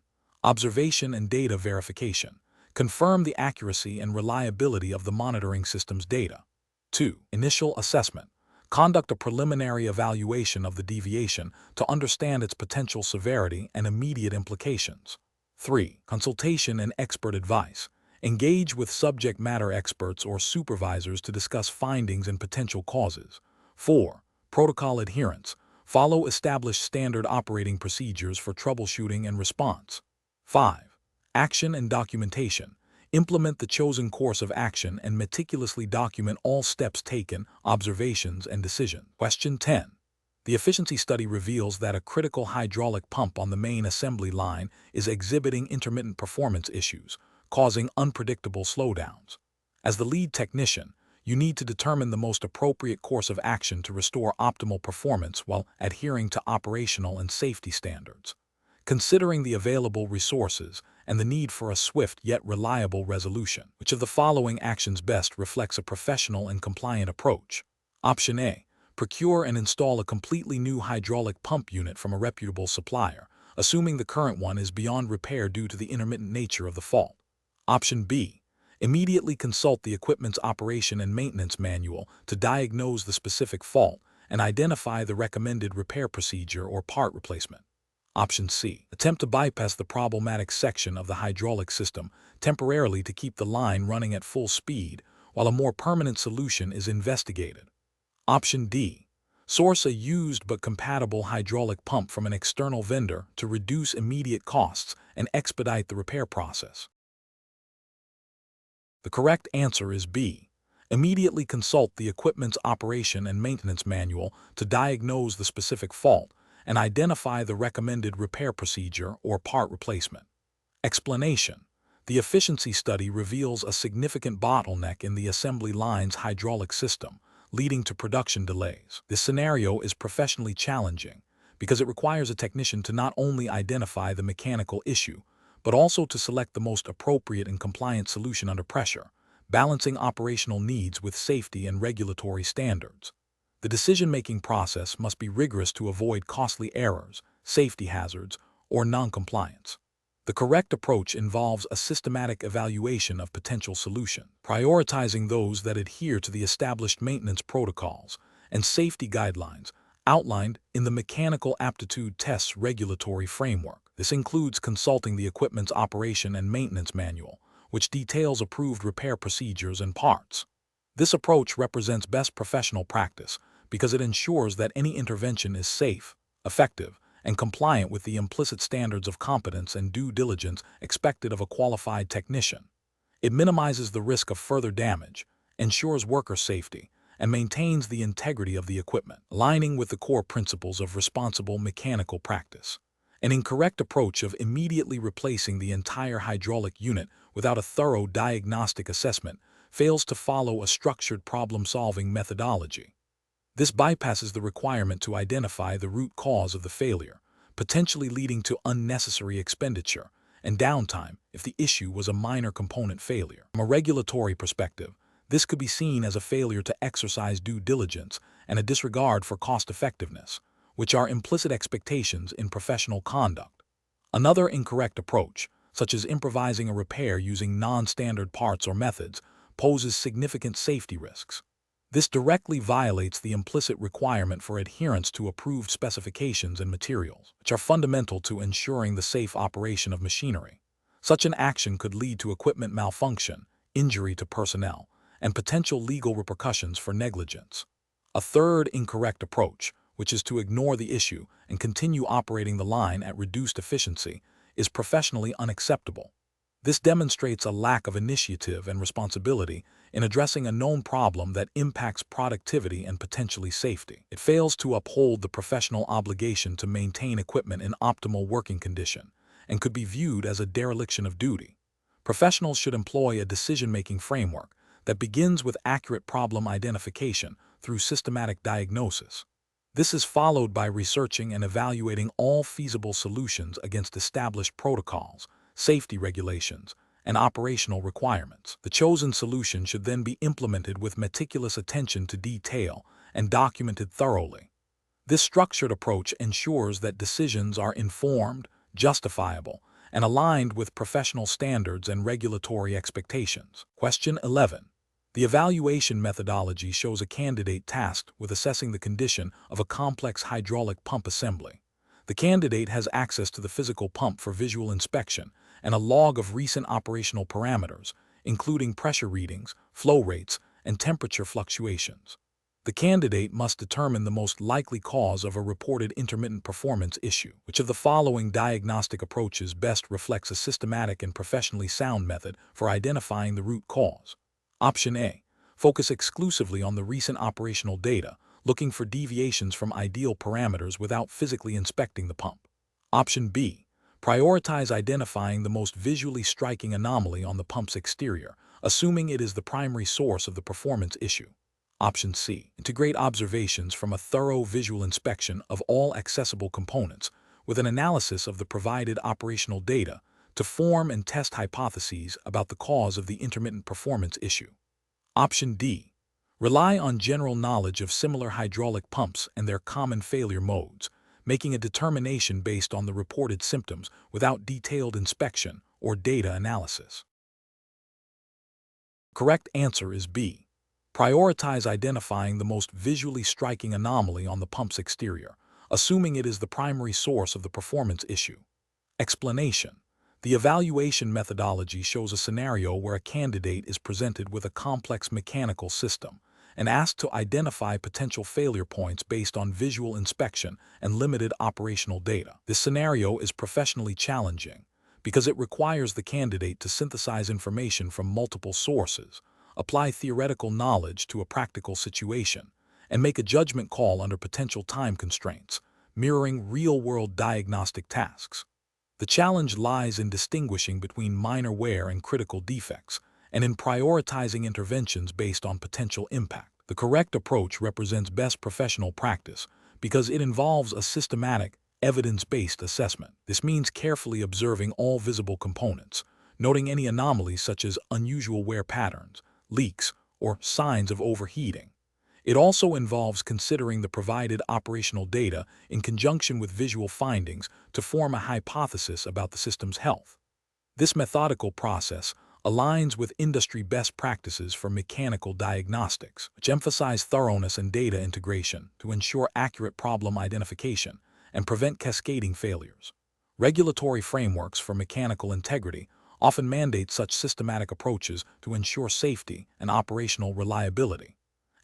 Observation and data verification. Confirm the accuracy and reliability of the monitoring system's data. 2. Initial assessment. Conduct a preliminary evaluation of the deviation to understand its potential severity and immediate implications. 3. Consultation and expert advice. Engage with subject matter experts or supervisors to discuss findings and potential causes. 4. Protocol adherence. Follow established standard operating procedures for troubleshooting and response. 5. Action and documentation. Implement the chosen course of action and meticulously document all steps taken, observations, and decisions. Question 10. The efficiency study reveals that a critical hydraulic pump on the main assembly line is exhibiting intermittent performance issues, causing unpredictable slowdowns. As the lead technician, you need to determine the most appropriate course of action to restore optimal performance while adhering to operational and safety standards. Considering the available resources and the need for a swift yet reliable resolution, which of the following actions best reflects a professional and compliant approach? Option A. Procure and install a completely new hydraulic pump unit from a reputable supplier, assuming the current one is beyond repair due to the intermittent nature of the fault. Option B. Immediately consult the equipment's operation and maintenance manual to diagnose the specific fault and identify the recommended repair procedure or part replacement. Option C. Attempt to bypass the problematic section of the hydraulic system temporarily to keep the line running at full speed while a more permanent solution is investigated. Option D. Source a used but compatible hydraulic pump from an external vendor to reduce immediate costs and expedite the repair process. The correct answer is B. Immediately consult the equipment's operation and maintenance manual to diagnose the specific fault and identify the recommended repair procedure or part replacement. Explanation. The efficiency study reveals a significant bottleneck in the assembly line's hydraulic system, leading to production delays. This scenario is professionally challenging because it requires a technician to not only identify the mechanical issue, but also to select the most appropriate and compliant solution under pressure, balancing operational needs with safety and regulatory standards. The decision-making process must be rigorous to avoid costly errors, safety hazards, or non-compliance. The correct approach involves a systematic evaluation of potential solutions, prioritizing those that adhere to the established maintenance protocols and safety guidelines outlined in the Mechanical Aptitude Tests regulatory framework. This includes consulting the equipment's operation and maintenance manual, which details approved repair procedures and parts. This approach represents best professional practice because it ensures that any intervention is safe, effective, and compliant with the implicit standards of competence and due diligence expected of a qualified technician. It minimizes the risk of further damage, ensures worker safety, and maintains the integrity of the equipment, aligning with the core principles of responsible mechanical practice. An incorrect approach of immediately replacing the entire hydraulic unit without a thorough diagnostic assessment fails to follow a structured problem-solving methodology. This bypasses the requirement to identify the root cause of the failure, potentially leading to unnecessary expenditure and downtime if the issue was a minor component failure. From a regulatory perspective, this could be seen as a failure to exercise due diligence and a disregard for cost-effectiveness, which are implicit expectations in professional conduct. Another incorrect approach, such as improvising a repair using non-standard parts or methods, poses significant safety risks. This directly violates the implicit requirement for adherence to approved specifications and materials, which are fundamental to ensuring the safe operation of machinery. Such an action could lead to equipment malfunction, injury to personnel, and potential legal repercussions for negligence. A third incorrect approach, which is to ignore the issue and continue operating the line at reduced efficiency, is professionally unacceptable. This demonstrates a lack of initiative and responsibility in addressing a known problem that impacts productivity and potentially safety. It fails to uphold the professional obligation to maintain equipment in optimal working condition and could be viewed as a dereliction of duty. Professionals should employ a decision-making framework that begins with accurate problem identification through systematic diagnosis. This is followed by researching and evaluating all feasible solutions against established protocols, safety regulations, and operational requirements. The chosen solution should then be implemented with meticulous attention to detail and documented thoroughly. This structured approach ensures that decisions are informed, justifiable, and aligned with professional standards and regulatory expectations. Question 11. The evaluation methodology shows a candidate tasked with assessing the condition of a complex hydraulic pump assembly. The candidate has access to the physical pump for visual inspection and a log of recent operational parameters, including pressure readings, flow rates, and temperature fluctuations. The candidate must determine the most likely cause of a reported intermittent performance issue. Which of the following diagnostic approaches best reflects a systematic and professionally sound method for identifying the root cause? Option A. Focus exclusively on the recent operational data, looking for deviations from ideal parameters without physically inspecting the pump. Option B. Prioritize identifying the most visually striking anomaly on the pump's exterior, assuming it is the primary source of the performance issue. Option C. Integrate observations from a thorough visual inspection of all accessible components with an analysis of the provided operational data to form and test hypotheses about the cause of the intermittent performance issue. Option D. Rely on general knowledge of similar hydraulic pumps and their common failure modes, making a determination based on the reported symptoms without detailed inspection or data analysis. Correct answer is B. Prioritize identifying the most visually striking anomaly on the pump's exterior, assuming it is the primary source of the performance issue. Explanation. The evaluation methodology shows a scenario where a candidate is presented with a complex mechanical system and asked to identify potential failure points based on visual inspection and limited operational data. This scenario is professionally challenging because it requires the candidate to synthesize information from multiple sources, apply theoretical knowledge to a practical situation, and make a judgment call under potential time constraints, mirroring real-world diagnostic tasks. The challenge lies in distinguishing between minor wear and critical defects, and in prioritizing interventions based on potential impact. The correct approach represents best professional practice because it involves a systematic, evidence-based assessment. This means carefully observing all visible components, noting any anomalies such as unusual wear patterns, leaks, or signs of overheating. It also involves considering the provided operational data in conjunction with visual findings to form a hypothesis about the system's health. This methodical process aligns with industry best practices for mechanical diagnostics, which emphasize thoroughness and data integration to ensure accurate problem identification and prevent cascading failures. Regulatory frameworks for mechanical integrity often mandate such systematic approaches to ensure safety and operational reliability.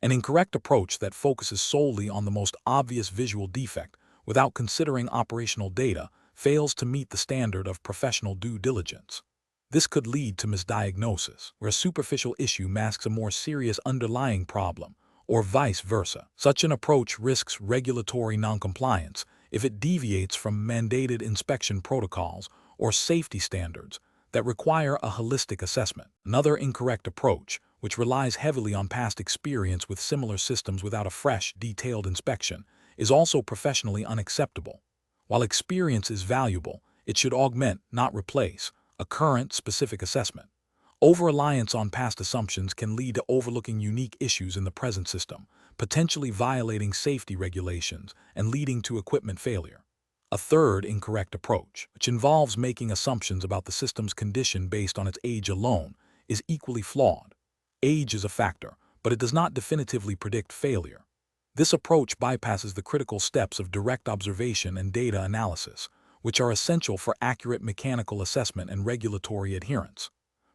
An incorrect approach that focuses solely on the most obvious visual defect without considering operational data fails to meet the standard of professional due diligence. This could lead to misdiagnosis, where a superficial issue masks a more serious underlying problem, or vice versa. Such an approach risks regulatory noncompliance if it deviates from mandated inspection protocols or safety standards that require a holistic assessment. Another incorrect approach, which relies heavily on past experience with similar systems without a fresh, detailed inspection, is also professionally unacceptable. While experience is valuable, it should augment, not replace, a current, specific assessment. Over-reliance on past assumptions can lead to overlooking unique issues in the present system, potentially violating safety regulations and leading to equipment failure. A third incorrect approach, which involves making assumptions about the system's condition based on its age alone, is equally flawed. Age is a factor, but it does not definitively predict failure. This approach bypasses the critical steps of direct observation and data analysis, which are essential for accurate mechanical assessment and regulatory adherence.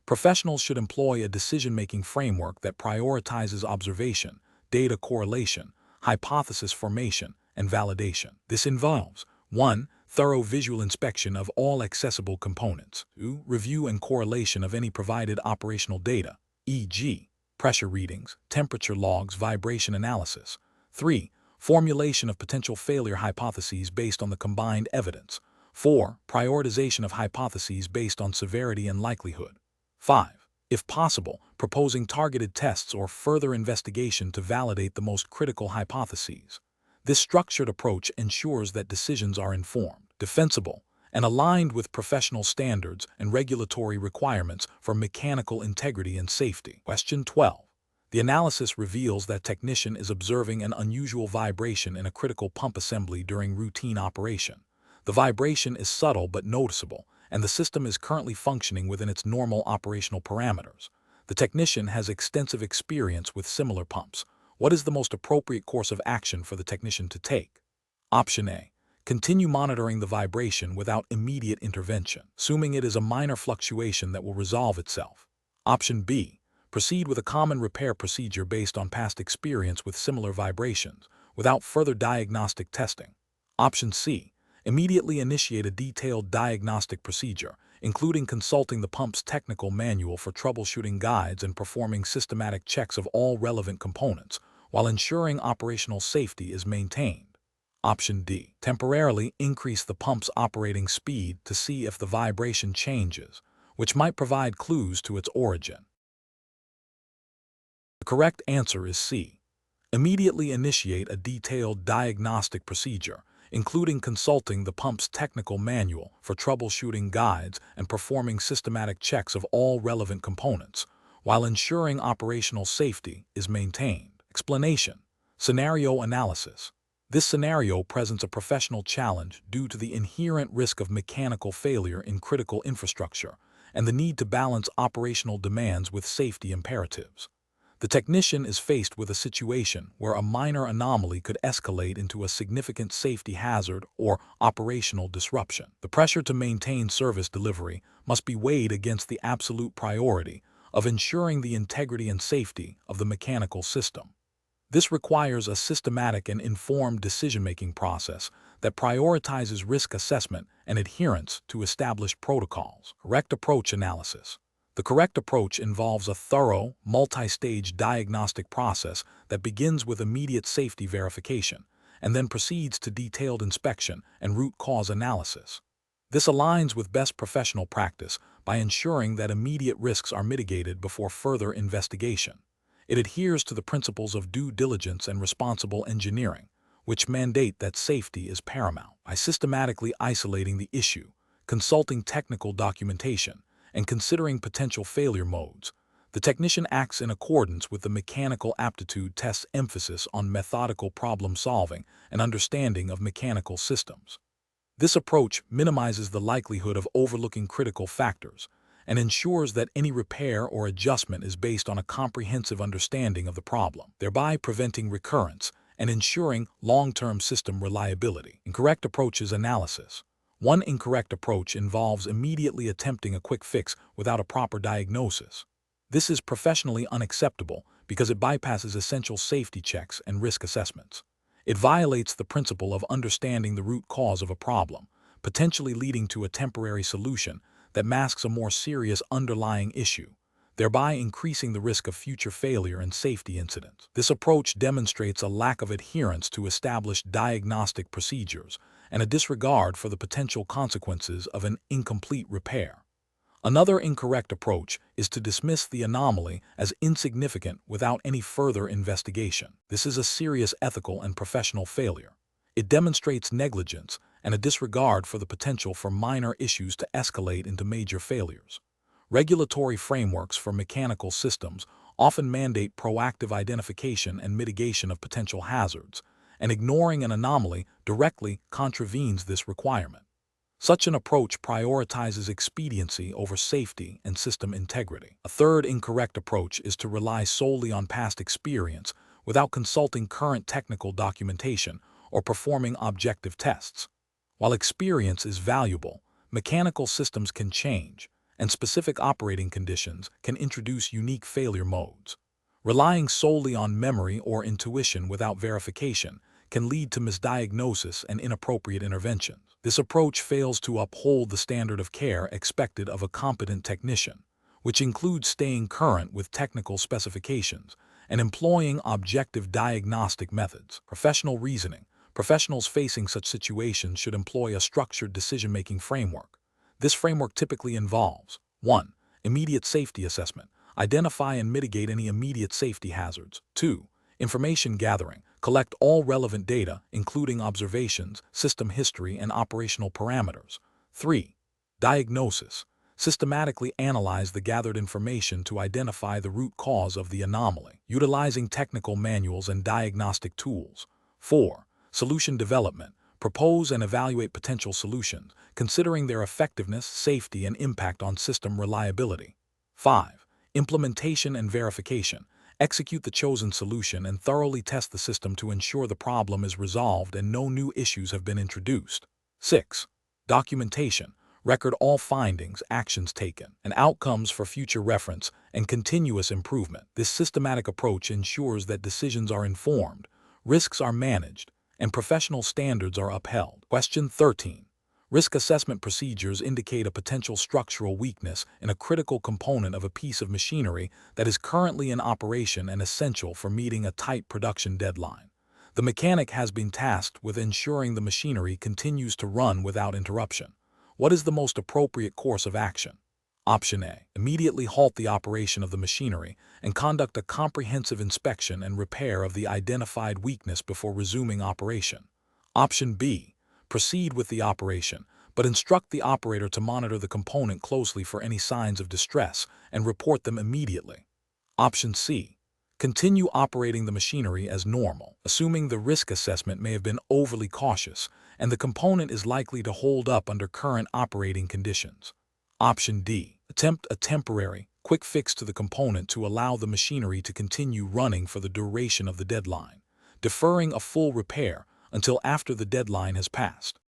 Professionals should employ a decision-making framework that prioritizes observation, data correlation, hypothesis formation, and validation. This involves 1. Thorough visual inspection of all accessible components. 2. Review and correlation of any provided operational data, e.g., pressure readings, temperature logs, vibration analysis. 3. Formulation of potential failure hypotheses based on the combined evidence. 4. Prioritization of hypotheses based on severity and likelihood. 5. If possible, proposing targeted tests or further investigation to validate the most critical hypotheses. This structured approach ensures that decisions are informed, defensible, and aligned with professional standards and regulatory requirements for mechanical integrity and safety. Question 12. The analysis reveals that technician is observing an unusual vibration in a critical pump assembly during routine operation. The vibration is subtle but noticeable, and the system is currently functioning within its normal operational parameters. The technician has extensive experience with similar pumps. What is the most appropriate course of action for the technician to take? Option A. Continue monitoring the vibration without immediate intervention, assuming it is a minor fluctuation that will resolve itself. Option B. Proceed with a common repair procedure based on past experience with similar vibrations, without further diagnostic testing. Option C. Immediately initiate a detailed diagnostic procedure, including consulting the pump's technical manual for troubleshooting guides and performing systematic checks of all relevant components, while ensuring operational safety is maintained. Option D. Temporarily increase the pump's operating speed to see if the vibration changes, which might provide clues to its origin. The correct answer is C. Immediately initiate a detailed diagnostic procedure, including consulting the pump's technical manual for troubleshooting guides and performing systematic checks of all relevant components, while ensuring operational safety is maintained. Explanation: scenario analysis. This scenario presents a professional challenge due to the inherent risk of mechanical failure in critical infrastructure and the need to balance operational demands with safety imperatives. The technician is faced with a situation where a minor anomaly could escalate into a significant safety hazard or operational disruption. The pressure to maintain service delivery must be weighed against the absolute priority of ensuring the integrity and safety of the mechanical system. This requires a systematic and informed decision-making process that prioritizes risk assessment and adherence to established protocols. Correct approach analysis. The correct approach involves a thorough, multi-stage diagnostic process that begins with immediate safety verification and then proceeds to detailed inspection and root cause analysis. This aligns with best professional practice by ensuring that immediate risks are mitigated before further investigation. It adheres to the principles of due diligence and responsible engineering, which mandate that safety is paramount. By systematically isolating the issue, consulting technical documentation, and considering potential failure modes, the technician acts in accordance with the mechanical aptitude test's emphasis on methodical problem-solving and understanding of mechanical systems. This approach minimizes the likelihood of overlooking critical factors and ensures that any repair or adjustment is based on a comprehensive understanding of the problem, thereby preventing recurrence and ensuring long-term system reliability. Incorrect approaches analysis. One incorrect approach involves immediately attempting a quick fix without a proper diagnosis. This is professionally unacceptable because it bypasses essential safety checks and risk assessments. It violates the principle of understanding the root cause of a problem, potentially leading to a temporary solution that masks a more serious underlying issue, thereby increasing the risk of future failure and safety incidents. This approach demonstrates a lack of adherence to established diagnostic procedures and a disregard for the potential consequences of an incomplete repair. Another incorrect approach is to dismiss the anomaly as insignificant without any further investigation. This is a serious ethical and professional failure. It demonstrates negligence and a disregard for the potential for minor issues to escalate into major failures. Regulatory frameworks for mechanical systems often mandate proactive identification and mitigation of potential hazards, and ignoring an anomaly directly contravenes this requirement. Such an approach prioritizes expediency over safety and system integrity. A third incorrect approach is to rely solely on past experience without consulting current technical documentation or performing objective tests. While experience is valuable, mechanical systems can change, and specific operating conditions can introduce unique failure modes. Relying solely on memory or intuition without verification can lead to misdiagnosis and inappropriate interventions. This approach fails to uphold the standard of care expected of a competent technician, which includes staying current with technical specifications and employing objective diagnostic methods. Professional reasoning. Professionals facing such situations should employ a structured decision-making framework. This framework typically involves 1. Immediate safety assessment. Identify and mitigate any immediate safety hazards. 2. Information gathering. Collect all relevant data, including observations, system history, and operational parameters. 3. Diagnosis. Systematically analyze the gathered information to identify the root cause of the anomaly, utilizing technical manuals and diagnostic tools. 4. Solution development. Propose and evaluate potential solutions, considering their effectiveness, safety, and impact on system reliability. 5. Implementation and verification. Execute the chosen solution and thoroughly test the system to ensure the problem is resolved and no new issues have been introduced. 6. Documentation. Record all findings, actions taken, and outcomes for future reference and continuous improvement. This systematic approach ensures that decisions are informed, risks are managed, and professional standards are upheld. Question 13. Risk assessment procedures indicate a potential structural weakness in a critical component of a piece of machinery that is currently in operation and essential for meeting a tight production deadline. The mechanic has been tasked with ensuring the machinery continues to run without interruption. What is the most appropriate course of action? Option A. Immediately halt the operation of the machinery and conduct a comprehensive inspection and repair of the identified weakness before resuming operation. Option B. Proceed with the operation, but instruct the operator to monitor the component closely for any signs of distress and report them immediately. Option C. Continue operating the machinery as normal, assuming the risk assessment may have been overly cautious and the component is likely to hold up under current operating conditions. Option D. Attempt a temporary, quick fix to the component to allow the machinery to continue running for the duration of the deadline, deferring a full repair until after the deadline has passed.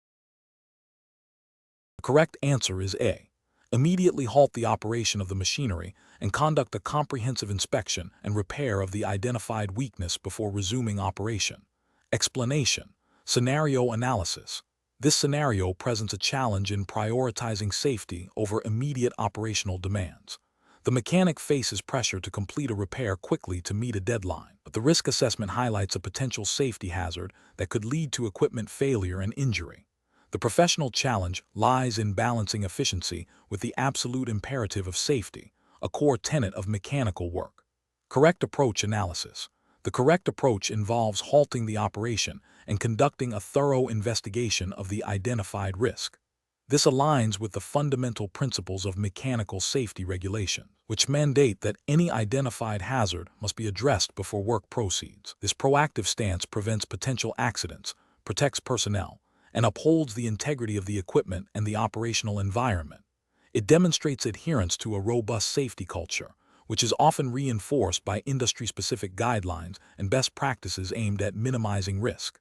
The correct answer is A. Immediately halt the operation of the machinery and conduct a comprehensive inspection and repair of the identified weakness before resuming operation. Explanation. Scenario analysis. This scenario presents a challenge in prioritizing safety over immediate operational demands. The mechanic faces pressure to complete a repair quickly to meet a deadline, but the risk assessment highlights a potential safety hazard that could lead to equipment failure and injury. The professional challenge lies in balancing efficiency with the absolute imperative of safety, a core tenet of mechanical work. Correct approach analysis. The correct approach involves halting the operation and conducting a thorough investigation of the identified risk. This aligns with the fundamental principles of mechanical safety regulation, which mandate that any identified hazard must be addressed before work proceeds. This proactive stance prevents potential accidents, protects personnel, and upholds the integrity of the equipment and the operational environment. It demonstrates adherence to a robust safety culture, which is often reinforced by industry-specific guidelines and best practices aimed at minimizing risk.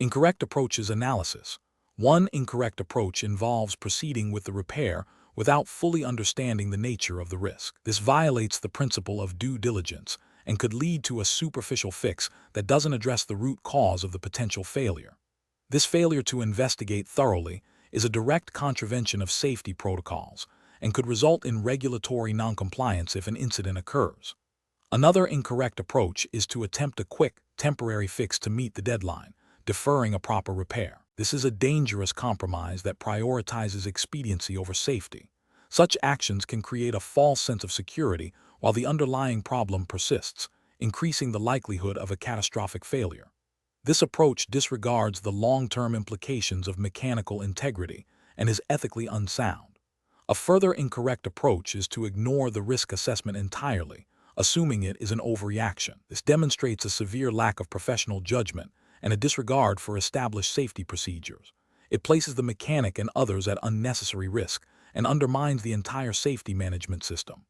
Incorrect approaches analysis. One incorrect approach involves proceeding with the repair without fully understanding the nature of the risk. This violates the principle of due diligence and could lead to a superficial fix that doesn't address the root cause of the potential failure. This failure to investigate thoroughly is a direct contravention of safety protocols and could result in regulatory noncompliance if an incident occurs. Another incorrect approach is to attempt a quick, temporary fix to meet the deadline, deferring a proper repair. This is a dangerous compromise that prioritizes expediency over safety. Such actions can create a false sense of security while the underlying problem persists, increasing the likelihood of a catastrophic failure. This approach disregards the long-term implications of mechanical integrity and is ethically unsound. A further incorrect approach is to ignore the risk assessment entirely, assuming it is an overreaction. This demonstrates a severe lack of professional judgment and a disregard for established safety procedures. It places the mechanic and others at unnecessary risk and undermines the entire safety management system.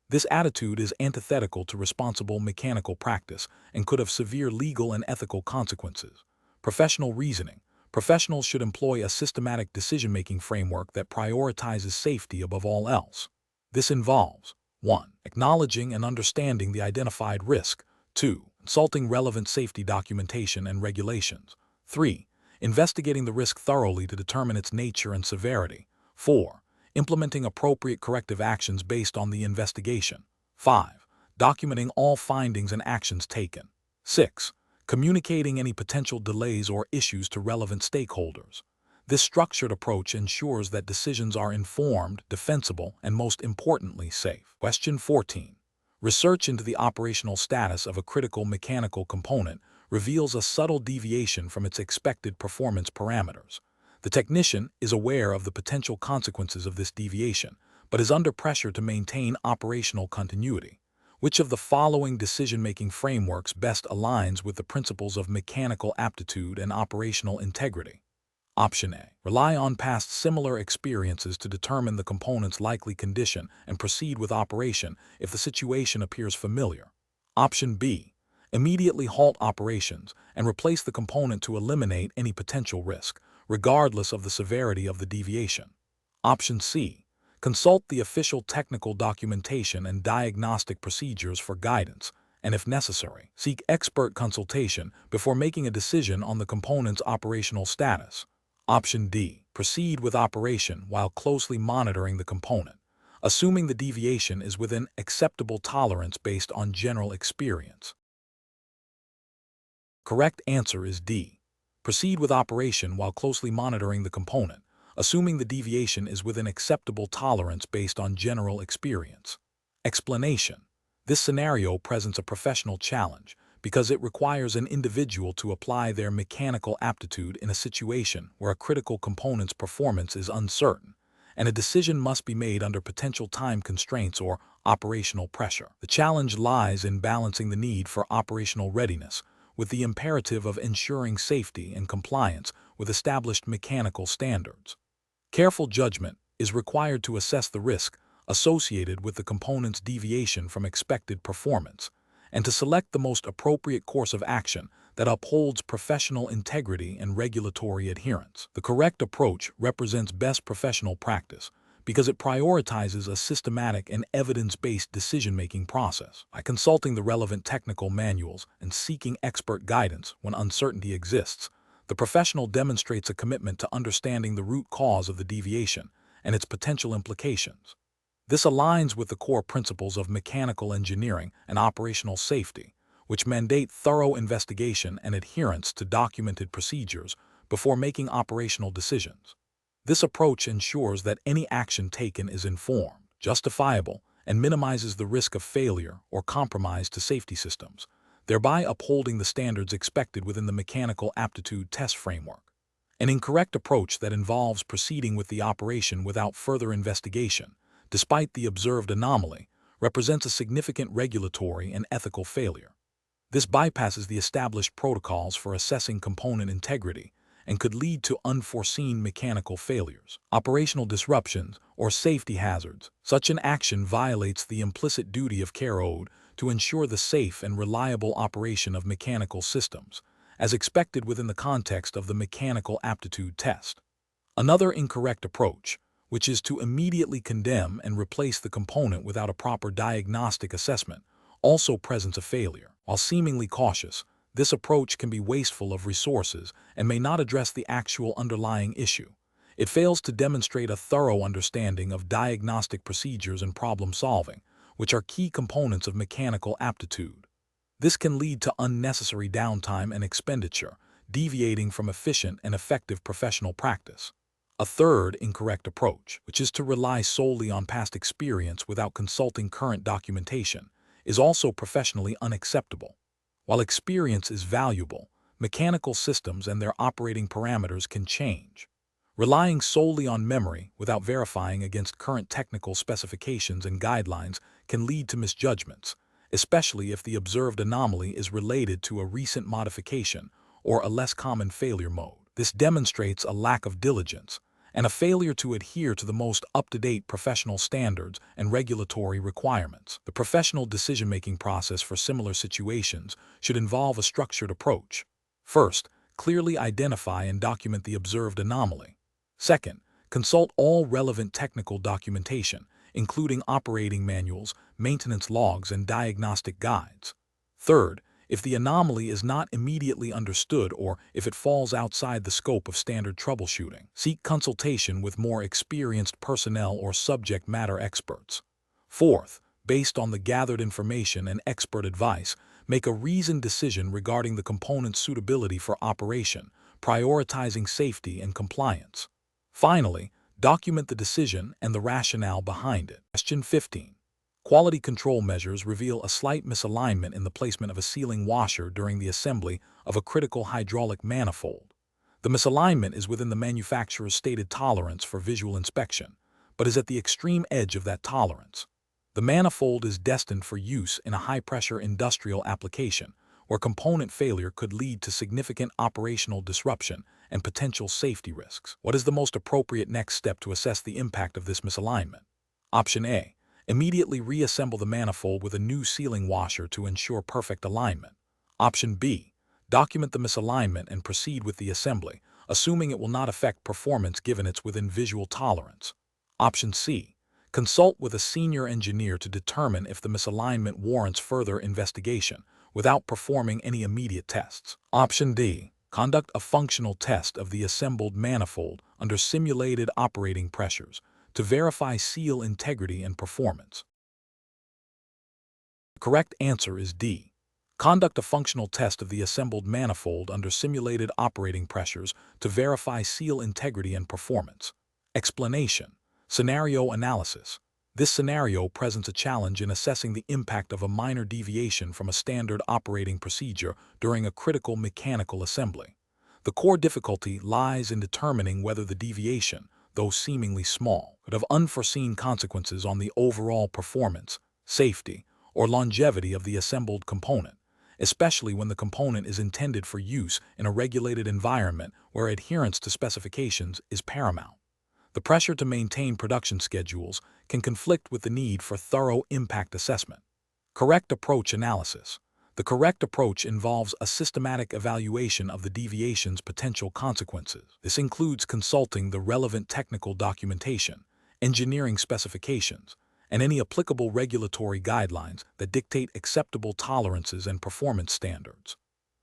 This attitude is antithetical to responsible mechanical practice and could have severe legal and ethical consequences. Professional reasoning. Professionals should employ a systematic decision-making framework that prioritizes safety above all else. This involves 1. Acknowledging and understanding the identified risk. 2. Consulting relevant safety documentation and regulations. 3. Investigating the risk thoroughly to determine its nature and severity. 4. Implementing appropriate corrective actions based on the investigation. 5. Documenting all findings and actions taken. 6. Communicating any potential delays or issues to relevant stakeholders. This structured approach ensures that decisions are informed, defensible, and most importantly, safe. Question 14. Research into the operational status of a critical mechanical component reveals a subtle deviation from its expected performance parameters. The technician is aware of the potential consequences of this deviation, but is under pressure to maintain operational continuity. Which of the following decision-making frameworks best aligns with the principles of mechanical aptitude and operational integrity? Option A. Rely on past similar experiences to determine the component's likely condition and proceed with operation if the situation appears familiar. Option B. Immediately halt operations and replace the component to eliminate any potential risk, regardless of the severity of the deviation. Option C. Consult the official technical documentation and diagnostic procedures for guidance, and if necessary, seek expert consultation before making a decision on the component's operational status. Option D. Proceed with operation while closely monitoring the component, assuming the deviation is within acceptable tolerance based on general experience. Correct answer is D. Proceed with operation while closely monitoring the component, assuming the deviation is within acceptable tolerance based on general experience. Explanation. This scenario presents a professional challenge because it requires an individual to apply their mechanical aptitude in a situation where a critical component's performance is uncertain, and a decision must be made under potential time constraints or operational pressure. The challenge lies in balancing the need for operational readiness with the imperative of ensuring safety and compliance with established mechanical standards. Careful judgment is required to assess the risk associated with the component's deviation from expected performance, and to select the most appropriate course of action that upholds professional integrity and regulatory adherence. The correct approach represents best professional practice because it prioritizes a systematic and evidence-based decision-making process. By consulting the relevant technical manuals and seeking expert guidance when uncertainty exists, the professional demonstrates a commitment to understanding the root cause of the deviation and its potential implications. This aligns with the core principles of mechanical engineering and operational safety, which mandate thorough investigation and adherence to documented procedures before making operational decisions. This approach ensures that any action taken is informed, justifiable, and minimizes the risk of failure or compromise to safety systems, thereby upholding the standards expected within the mechanical aptitude test framework. An incorrect approach that involves proceeding with the operation without further investigation, despite the observed anomaly, represents a significant regulatory and ethical failure. This bypasses the established protocols for assessing component integrity and could lead to unforeseen mechanical failures, operational disruptions, or safety hazards. Such an action violates the implicit duty of care owed to ensure the safe and reliable operation of mechanical systems, as expected within the context of the mechanical aptitude test. Another incorrect approach, which is to immediately condemn and replace the component without a proper diagnostic assessment, also presents a failure. While seemingly cautious, this approach can be wasteful of resources and may not address the actual underlying issue. It fails to demonstrate a thorough understanding of diagnostic procedures and problem solving, which are key components of mechanical aptitude. This can lead to unnecessary downtime and expenditure, deviating from efficient and effective professional practice. A third incorrect approach, which is to rely solely on past experience without consulting current documentation, is also professionally unacceptable. While experience is valuable, mechanical systems and their operating parameters can change. Relying solely on memory without verifying against current technical specifications and guidelines can lead to misjudgments, especially if the observed anomaly is related to a recent modification or a less common failure mode. This demonstrates a lack of diligence and a failure to adhere to the most up-to-date professional standards and regulatory requirements. The professional decision-making process for similar situations should involve a structured approach. First, clearly identify and document the observed anomaly. Second, consult all relevant technical documentation, including operating manuals, maintenance logs, and diagnostic guides. Third, if the anomaly is not immediately understood or if it falls outside the scope of standard troubleshooting, seek consultation with more experienced personnel or subject matter experts. Fourth, based on the gathered information and expert advice, make a reasoned decision regarding the component's suitability for operation, prioritizing safety and compliance. Finally, document the decision and the rationale behind it. Question 15. Quality control measures reveal a slight misalignment in the placement of a sealing washer during the assembly of a critical hydraulic manifold. The misalignment is within the manufacturer's stated tolerance for visual inspection, but is at the extreme edge of that tolerance. The manifold is destined for use in a high-pressure industrial application, where component failure could lead to significant operational disruption and potential safety risks. What is the most appropriate next step to assess the impact of this misalignment? Option A. Immediately reassemble the manifold with a new sealing washer to ensure perfect alignment. Option B. Document the misalignment and proceed with the assembly, assuming it will not affect performance given it's within visual tolerance. Option C. Consult with a senior engineer to determine if the misalignment warrants further investigation without performing any immediate tests. Option D. Conduct a functional test of the assembled manifold under simulated operating pressures to verify seal integrity and performance. The correct answer is D. Conduct a functional test of the assembled manifold under simulated operating pressures to verify seal integrity and performance. Explanation. Scenario analysis. This scenario presents a challenge in assessing the impact of a minor deviation from a standard operating procedure during a critical mechanical assembly. The core difficulty lies in determining whether the deviation, though seemingly small, could have unforeseen consequences on the overall performance, safety, or longevity of the assembled component, especially when the component is intended for use in a regulated environment where adherence to specifications is paramount. The pressure to maintain production schedules can conflict with the need for thorough impact assessment. Correct approach analysis. The correct approach involves a systematic evaluation of the deviation's potential consequences. This includes consulting the relevant technical documentation, engineering specifications, and any applicable regulatory guidelines that dictate acceptable tolerances and performance standards.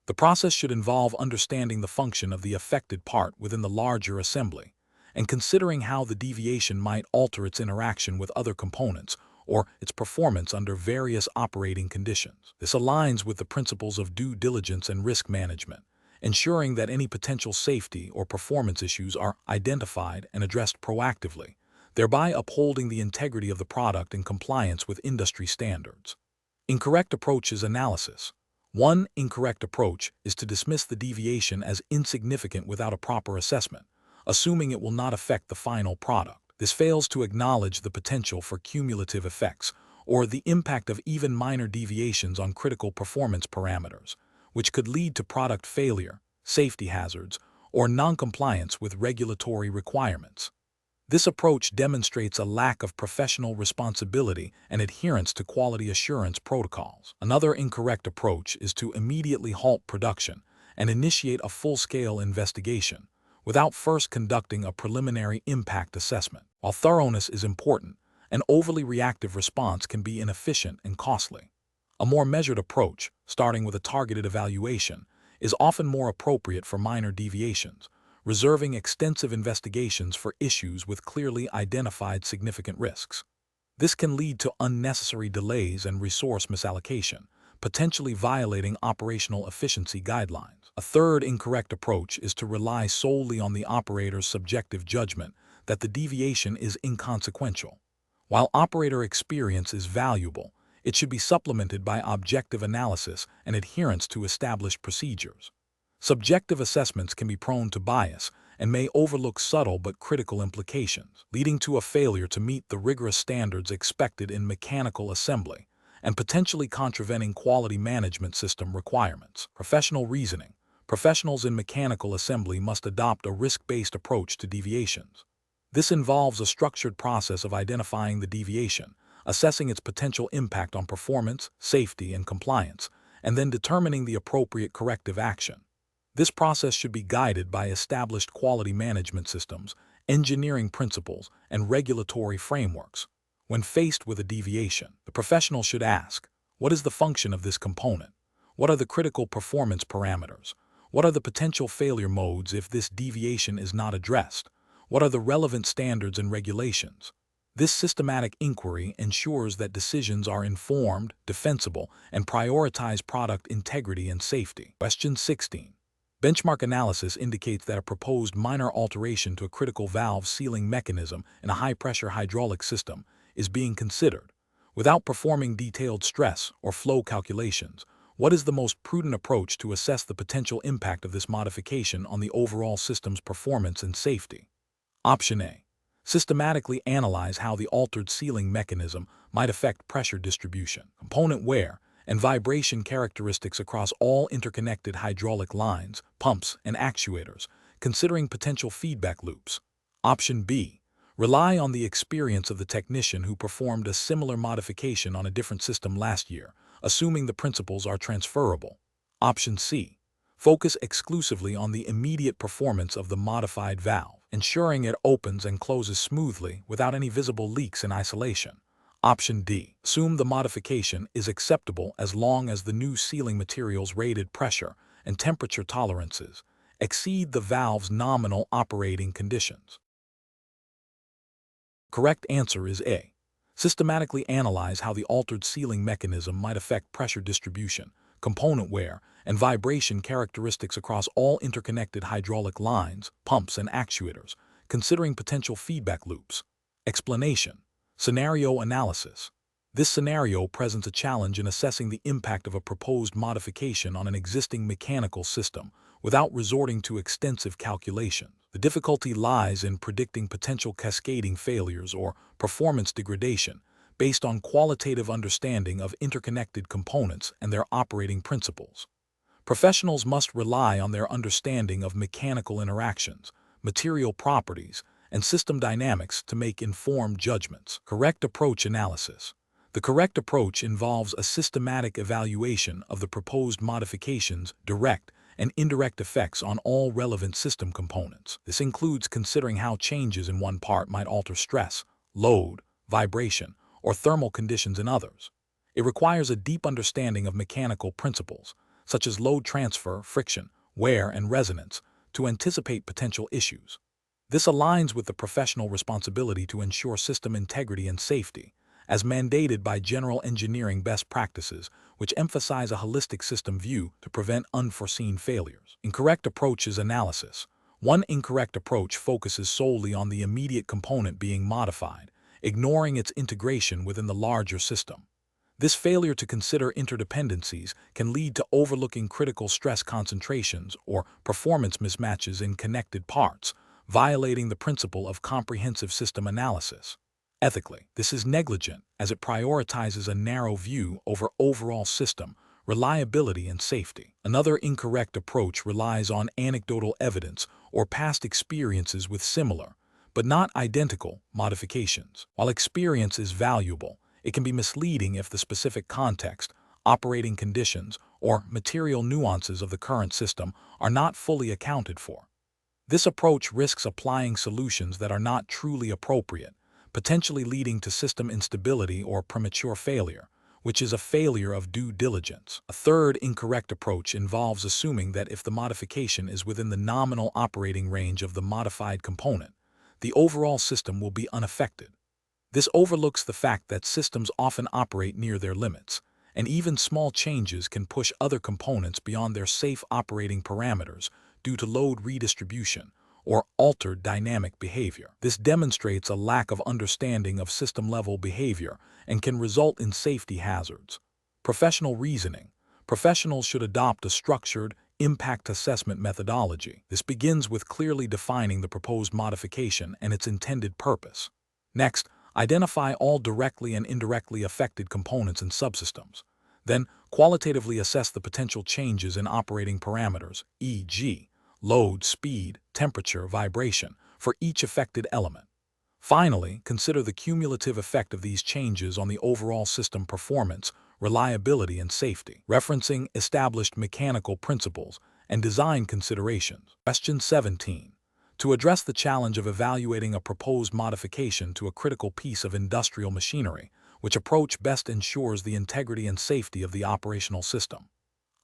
The process should involve understanding the function of the affected part within the larger assembly, and considering how the deviation might alter its interaction with other components or its performance under various operating conditions. This aligns with the principles of due diligence and risk management, ensuring that any potential safety or performance issues are identified and addressed proactively, thereby upholding the integrity of the product in compliance with industry standards. Incorrect approaches analysis. One incorrect approach is to dismiss the deviation as insignificant without a proper assessment, assuming it will not affect the final product. This fails to acknowledge the potential for cumulative effects or the impact of even minor deviations on critical performance parameters, which could lead to product failure, safety hazards, or noncompliance with regulatory requirements. This approach demonstrates a lack of professional responsibility and adherence to quality assurance protocols. Another incorrect approach is to immediately halt production and initiate a full-scale investigation without first conducting a preliminary impact assessment. While thoroughness is important, an overly reactive response can be inefficient and costly. A more measured approach, starting with a targeted evaluation, is often more appropriate for minor deviations, reserving extensive investigations for issues with clearly identified significant risks. This can lead to unnecessary delays and resource misallocation, potentially violating operational efficiency guidelines. A third incorrect approach is to rely solely on the operator's subjective judgment that the deviation is inconsequential. While operator experience is valuable, it should be supplemented by objective analysis and adherence to established procedures. Subjective assessments can be prone to bias and may overlook subtle but critical implications, leading to a failure to meet the rigorous standards expected in mechanical assembly and potentially contravening quality management system requirements. Professional reasoning. Professionals in mechanical assembly must adopt a risk-based approach to deviations. This involves a structured process of identifying the deviation, assessing its potential impact on performance, safety, and compliance, and then determining the appropriate corrective action. This process should be guided by established quality management systems, engineering principles, and regulatory frameworks. When faced with a deviation, the professional should ask, what is the function of this component? What are the critical performance parameters? What are the potential failure modes if this deviation is not addressed? What are the relevant standards and regulations? This systematic inquiry ensures that decisions are informed, defensible, and prioritize product integrity and safety. Question 16. Benchmark analysis indicates that a proposed minor alteration to a critical valve sealing mechanism in a high-pressure hydraulic system is being considered. Without performing detailed stress or flow calculations, what is the most prudent approach to assess the potential impact of this modification on the overall system's performance and safety? Option A. Systematically analyze how the altered sealing mechanism might affect pressure distribution, component wear, and vibration characteristics across all interconnected hydraulic lines, pumps, and actuators, considering potential feedback loops. Option B, rely on the experience of the technician who performed a similar modification on a different system last year, assuming the principles are transferable. Option C, focus exclusively on the immediate performance of the modified valve, ensuring it opens and closes smoothly without any visible leaks in isolation. Option D, assume the modification is acceptable as long as the new sealing material's rated pressure and temperature tolerances exceed the valve's nominal operating conditions. Correct answer is A. Systematically analyze how the altered sealing mechanism might affect pressure distribution, component wear, and vibration characteristics across all interconnected hydraulic lines, pumps, and actuators, considering potential feedback loops. Explanation. Scenario analysis. This scenario presents a challenge in assessing the impact of a proposed modification on an existing mechanical system without resorting to extensive calculations. The difficulty lies in predicting potential cascading failures or performance degradation based on qualitative understanding of interconnected components and their operating principles. Professionals must rely on their understanding of mechanical interactions, material properties, and system dynamics to make informed judgments. Correct approach analysis. The correct approach involves a systematic evaluation of the proposed modification's direct and indirect effects on all relevant system components. This includes considering how changes in one part might alter stress, load, vibration, or thermal conditions in others. It requires a deep understanding of mechanical principles, such as load transfer, friction, wear, and resonance, to anticipate potential issues. This aligns with the professional responsibility to ensure system integrity and safety, as mandated by general engineering best practices, which emphasize a holistic system view to prevent unforeseen failures. Incorrect approaches analysis. One incorrect approach focuses solely on the immediate component being modified, ignoring its integration within the larger system. This failure to consider interdependencies can lead to overlooking critical stress concentrations or performance mismatches in connected parts, violating the principle of comprehensive system analysis. Ethically, this is negligent as it prioritizes a narrow view over overall system reliability and safety. Another incorrect approach relies on anecdotal evidence or past experiences with similar, but not identical, modifications. While experience is valuable, it can be misleading if the specific context, operating conditions, or material nuances of the current system are not fully accounted for. This approach risks applying solutions that are not truly appropriate, potentially leading to system instability or premature failure, which is a failure of due diligence. A third incorrect approach involves assuming that if the modification is within the nominal operating range of the modified component, the overall system will be unaffected. This overlooks the fact that systems often operate near their limits, and even small changes can push other components beyond their safe operating parameters due to load redistribution or altered dynamic behavior. This demonstrates a lack of understanding of system-level behavior and can result in safety hazards. Professional reasoning. Professionals should adopt a structured, impact assessment methodology. This begins with clearly defining the proposed modification and its intended purpose. Next, identify all directly and indirectly affected components and subsystems. Then, qualitatively assess the potential changes in operating parameters, e.g., load, speed, temperature, vibration, for each affected element. Finally, consider the cumulative effect of these changes on the overall system performance, reliability, and safety, referencing established mechanical principles and design considerations. Question 17. To address the challenge of evaluating a proposed modification to a critical piece of industrial machinery, which approach best ensures the integrity and safety of the operational system?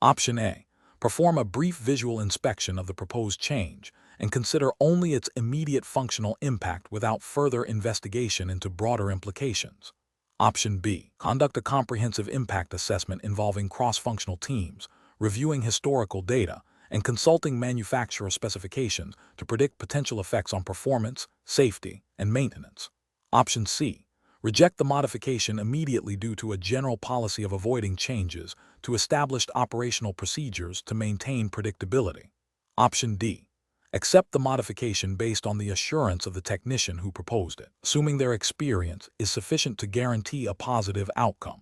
Option A. Perform a brief visual inspection of the proposed change and consider only its immediate functional impact without further investigation into broader implications. Option B. Conduct a comprehensive impact assessment involving cross-functional teams, reviewing historical data, and consulting manufacturer specifications to predict potential effects on performance, safety, and maintenance. Option C. Reject the modification immediately due to a general policy of avoiding changes to established operational procedures to maintain predictability. Option D. Accept the modification based on the assurance of the technician who proposed it, assuming their experience is sufficient to guarantee a positive outcome.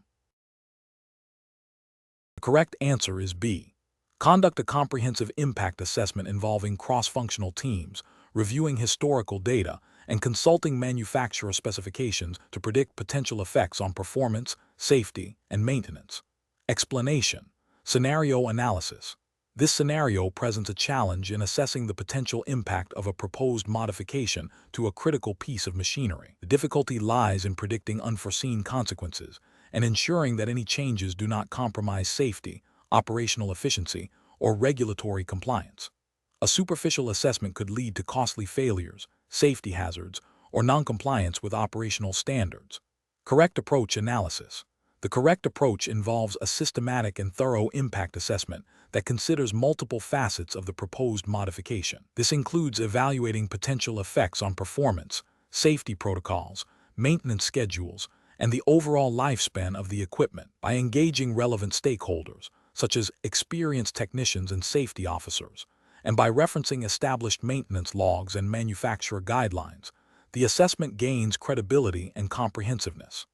The correct answer is B. Conduct a comprehensive impact assessment involving cross-functional teams, reviewing historical data, and consulting manufacturer specifications to predict potential effects on performance, safety, and maintenance. Explanation. Scenario analysis. This scenario presents a challenge in assessing the potential impact of a proposed modification to a critical piece of machinery. The difficulty lies in predicting unforeseen consequences and ensuring that any changes do not compromise safety, operational efficiency, or regulatory compliance. A superficial assessment could lead to costly failures, safety hazards, or noncompliance with operational standards. Correct approach analysis. The correct approach involves a systematic and thorough impact assessment that considers multiple facets of the proposed modification. This includes evaluating potential effects on performance, safety protocols, maintenance schedules, and the overall lifespan of the equipment. By engaging relevant stakeholders, such as experienced technicians and safety officers, and by referencing established maintenance logs and manufacturer guidelines, the assessment gains credibility and comprehensiveness.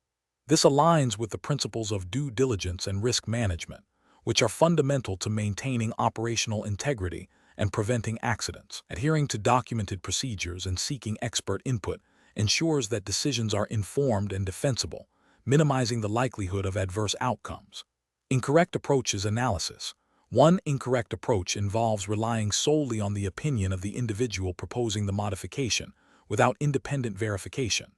This aligns with the principles of due diligence and risk management, which are fundamental to maintaining operational integrity and preventing accidents. Adhering to documented procedures and seeking expert input ensures that decisions are informed and defensible, minimizing the likelihood of adverse outcomes. Incorrect approaches analysis. One incorrect approach involves relying solely on the opinion of the individual proposing the modification without independent verification.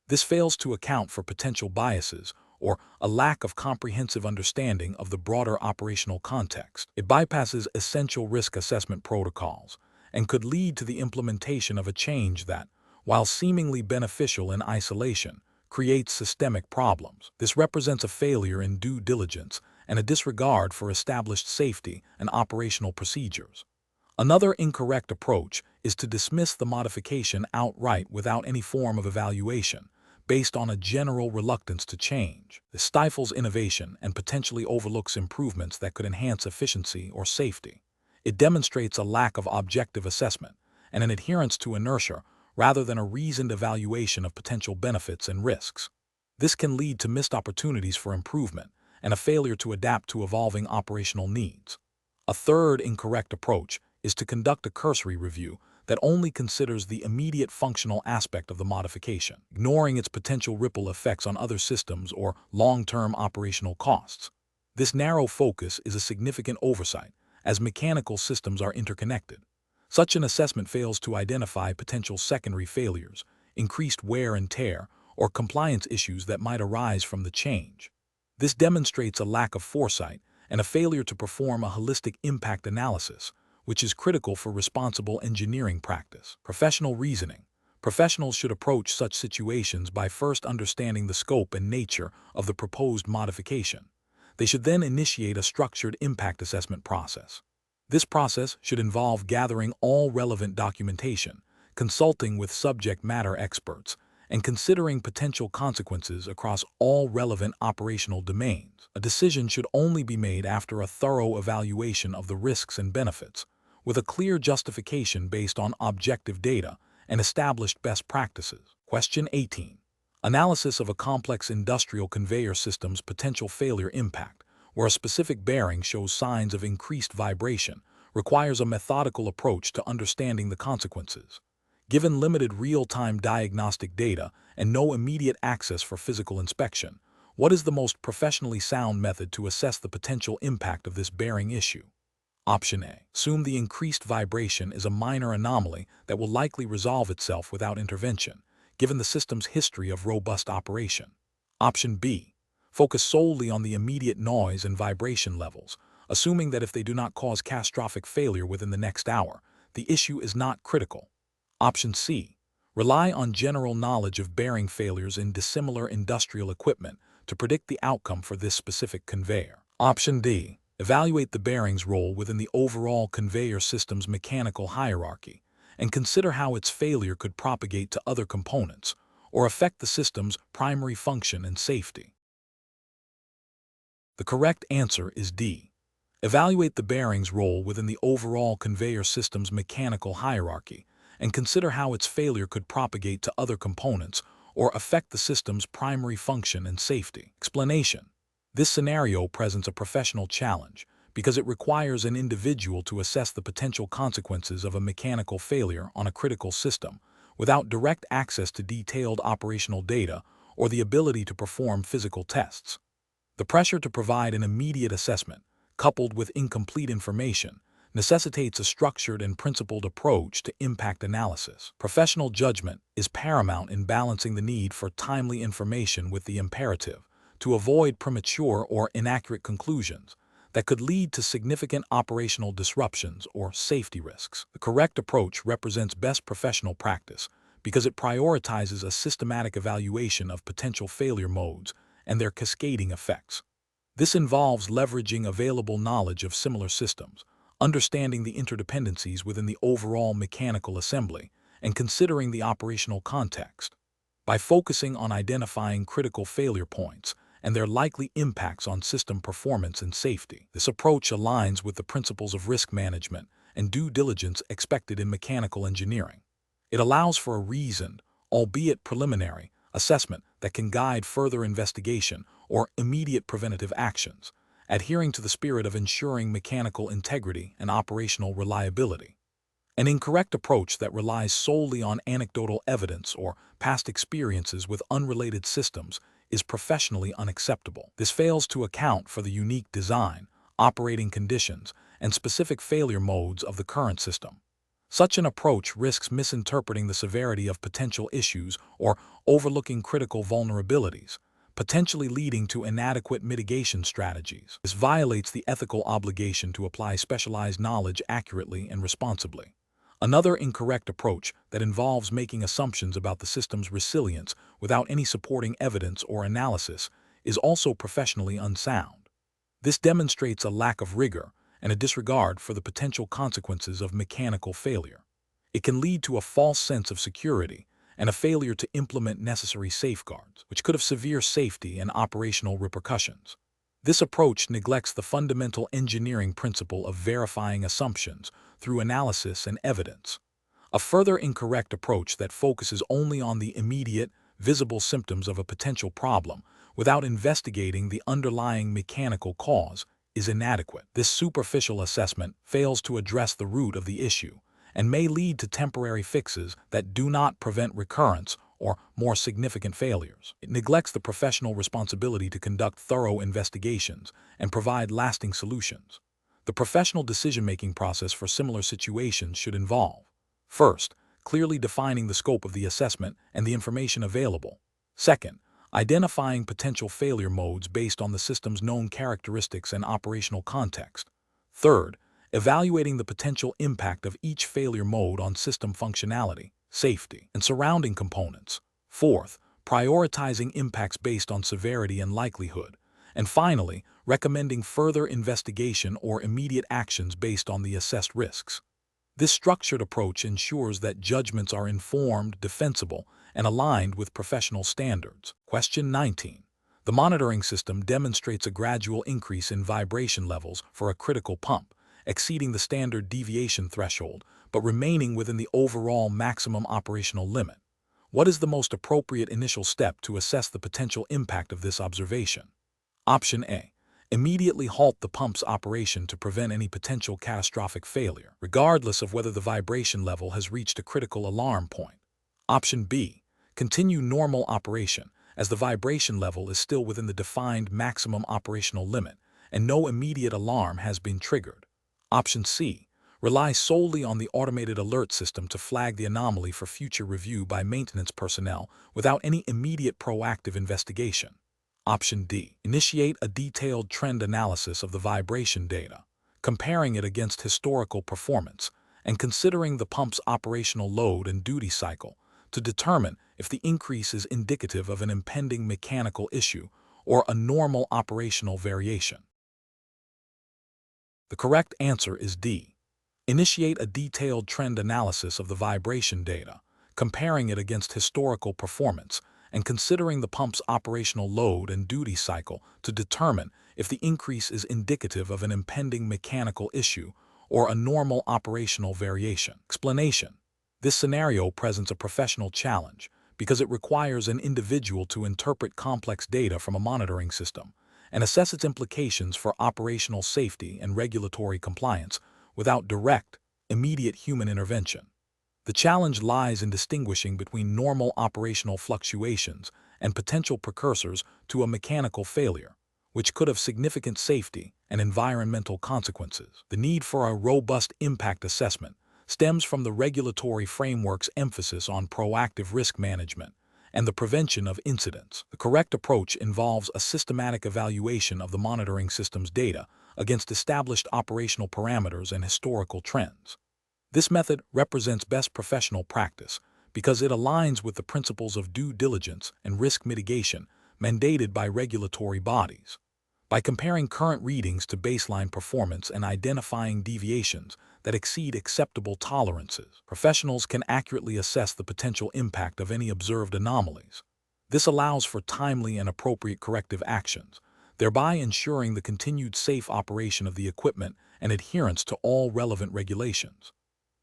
This fails to account for potential biases or a lack of comprehensive understanding of the broader operational context. It bypasses essential risk assessment protocols and could lead to the implementation of a change that, while seemingly beneficial in isolation, creates systemic problems. This represents a failure in due diligence and a disregard for established safety and operational procedures. Another incorrect approach is to dismiss the modification outright without any form of evaluation, based on a general reluctance to change. This stifles innovation and potentially overlooks improvements that could enhance efficiency or safety. It demonstrates a lack of objective assessment and an adherence to inertia rather than a reasoned evaluation of potential benefits and risks. This can lead to missed opportunities for improvement and a failure to adapt to evolving operational needs. A third incorrect approach is to conduct a cursory review that only considers the immediate functional aspect of the modification, ignoring its potential ripple effects on other systems or long-term operational costs. This narrow focus is a significant oversight, as mechanical systems are interconnected. Such an assessment fails to identify potential secondary failures, increased wear and tear, or compliance issues that might arise from the change. This demonstrates a lack of foresight and a failure to perform a holistic impact analysis, which is critical for responsible engineering practice. Professional reasoning. Professionals should approach such situations by first understanding the scope and nature of the proposed modification. They should then initiate a structured impact assessment process. This process should involve gathering all relevant documentation, consulting with subject matter experts, and considering potential consequences across all relevant operational domains. A decision should only be made after a thorough evaluation of the risks and benefits, with a clear justification based on objective data and established best practices. Question 18. Analysis of a complex industrial conveyor system's potential failure impact, where a specific bearing shows signs of increased vibration, requires a methodical approach to understanding the consequences. Given limited real-time diagnostic data and no immediate access for physical inspection, what is the most professionally sound method to assess the potential impact of this bearing issue? Option A. Assume the increased vibration is a minor anomaly that will likely resolve itself without intervention, given the system's history of robust operation. Option B. Focus solely on the immediate noise and vibration levels, assuming that if they do not cause catastrophic failure within the next hour, the issue is not critical. Option C. Rely on general knowledge of bearing failures in dissimilar industrial equipment to predict the outcome for this specific conveyor. Option D. Evaluate the bearing's role within the overall conveyor system's mechanical hierarchy and consider how its failure could propagate to other components or affect the system's primary function and safety. The correct answer is D. Evaluate the bearing's role within the overall conveyor system's mechanical hierarchy and consider how its failure could propagate to other components or affect the system's primary function and safety. Explanation. This scenario presents a professional challenge because it requires an individual to assess the potential consequences of a mechanical failure on a critical system without direct access to detailed operational data or the ability to perform physical tests. The pressure to provide an immediate assessment, coupled with incomplete information, necessitates a structured and principled approach to impact analysis. Professional judgment is paramount in balancing the need for timely information with the imperative to avoid premature or inaccurate conclusions that could lead to significant operational disruptions or safety risks. The correct approach represents best professional practice because it prioritizes a systematic evaluation of potential failure modes and their cascading effects. This involves leveraging available knowledge of similar systems, understanding the interdependencies within the overall mechanical assembly, and considering the operational context. By focusing on identifying critical failure points and their likely impacts on system performance and safety, this approach aligns with the principles of risk management and due diligence expected in mechanical engineering. It allows for a reasoned, albeit preliminary, assessment that can guide further investigation or immediate preventative actions, adhering to the spirit of ensuring mechanical integrity and operational reliability. An incorrect approach that relies solely on anecdotal evidence or past experiences with unrelated systems is professionally unacceptable. This fails to account for the unique design, operating conditions, and specific failure modes of the current system. Such an approach risks misinterpreting the severity of potential issues or overlooking critical vulnerabilities, potentially leading to inadequate mitigation strategies. This violates the ethical obligation to apply specialized knowledge accurately and responsibly. Another incorrect approach that involves making assumptions about the system's resilience without any supporting evidence or analysis is also professionally unsound. This demonstrates a lack of rigor and a disregard for the potential consequences of mechanical failure. It can lead to a false sense of security and a failure to implement necessary safeguards, which could have severe safety and operational repercussions. This approach neglects the fundamental engineering principle of verifying assumptions through analysis and evidence. A further incorrect approach that focuses only on the immediate, visible symptoms of a potential problem without investigating the underlying mechanical cause is inadequate. This superficial assessment fails to address the root of the issue and may lead to temporary fixes that do not prevent recurrence or more significant failures. It neglects the professional responsibility to conduct thorough investigations and provide lasting solutions. The professional decision-making process for similar situations should involve: first, clearly defining the scope of the assessment and the information available. Second, identifying potential failure modes based on the system's known characteristics and operational context. Third, evaluating the potential impact of each failure mode on system functionality, safety, and surrounding components. Fourth, prioritizing impacts based on severity and likelihood. And finally, recommending further investigation or immediate actions based on the assessed risks. This structured approach ensures that judgments are informed, defensible, and aligned with professional standards. Question 19. The monitoring system demonstrates a gradual increase in vibration levels for a critical pump, exceeding the standard deviation threshold, but remaining within the overall maximum operational limit. What is the most appropriate initial step to assess the potential impact of this observation? Option A. Immediately halt the pump's operation to prevent any potential catastrophic failure, regardless of whether the vibration level has reached a critical alarm point. Option B. Continue normal operation, as the vibration level is still within the defined maximum operational limit, and no immediate alarm has been triggered. Option C. Rely solely on the automated alert system to flag the anomaly for future review by maintenance personnel without any immediate proactive investigation. Option D. Initiate a detailed trend analysis of the vibration data, comparing it against historical performance, and considering the pump's operational load and duty cycle to determine if the increase is indicative of an impending mechanical issue or a normal operational variation. The correct answer is D. Initiate a detailed trend analysis of the vibration data, comparing it against historical performance, and considering the pump's operational load and duty cycle to determine if the increase is indicative of an impending mechanical issue or a normal operational variation. Explanation. This scenario presents a professional challenge because it requires an individual to interpret complex data from a monitoring system and assess its implications for operational safety and regulatory compliance without direct, immediate human intervention. The challenge lies in distinguishing between normal operational fluctuations and potential precursors to a mechanical failure, which could have significant safety and environmental consequences. The need for a robust impact assessment stems from the regulatory framework's emphasis on proactive risk management and the prevention of incidents. The correct approach involves a systematic evaluation of the monitoring system's data against established operational parameters and historical trends. This method represents best professional practice because it aligns with the principles of due diligence and risk mitigation mandated by regulatory bodies. By comparing current readings to baseline performance and identifying deviations that exceed acceptable tolerances, professionals can accurately assess the potential impact of any observed anomalies. This allows for timely and appropriate corrective actions, thereby ensuring the continued safe operation of the equipment and adherence to all relevant regulations.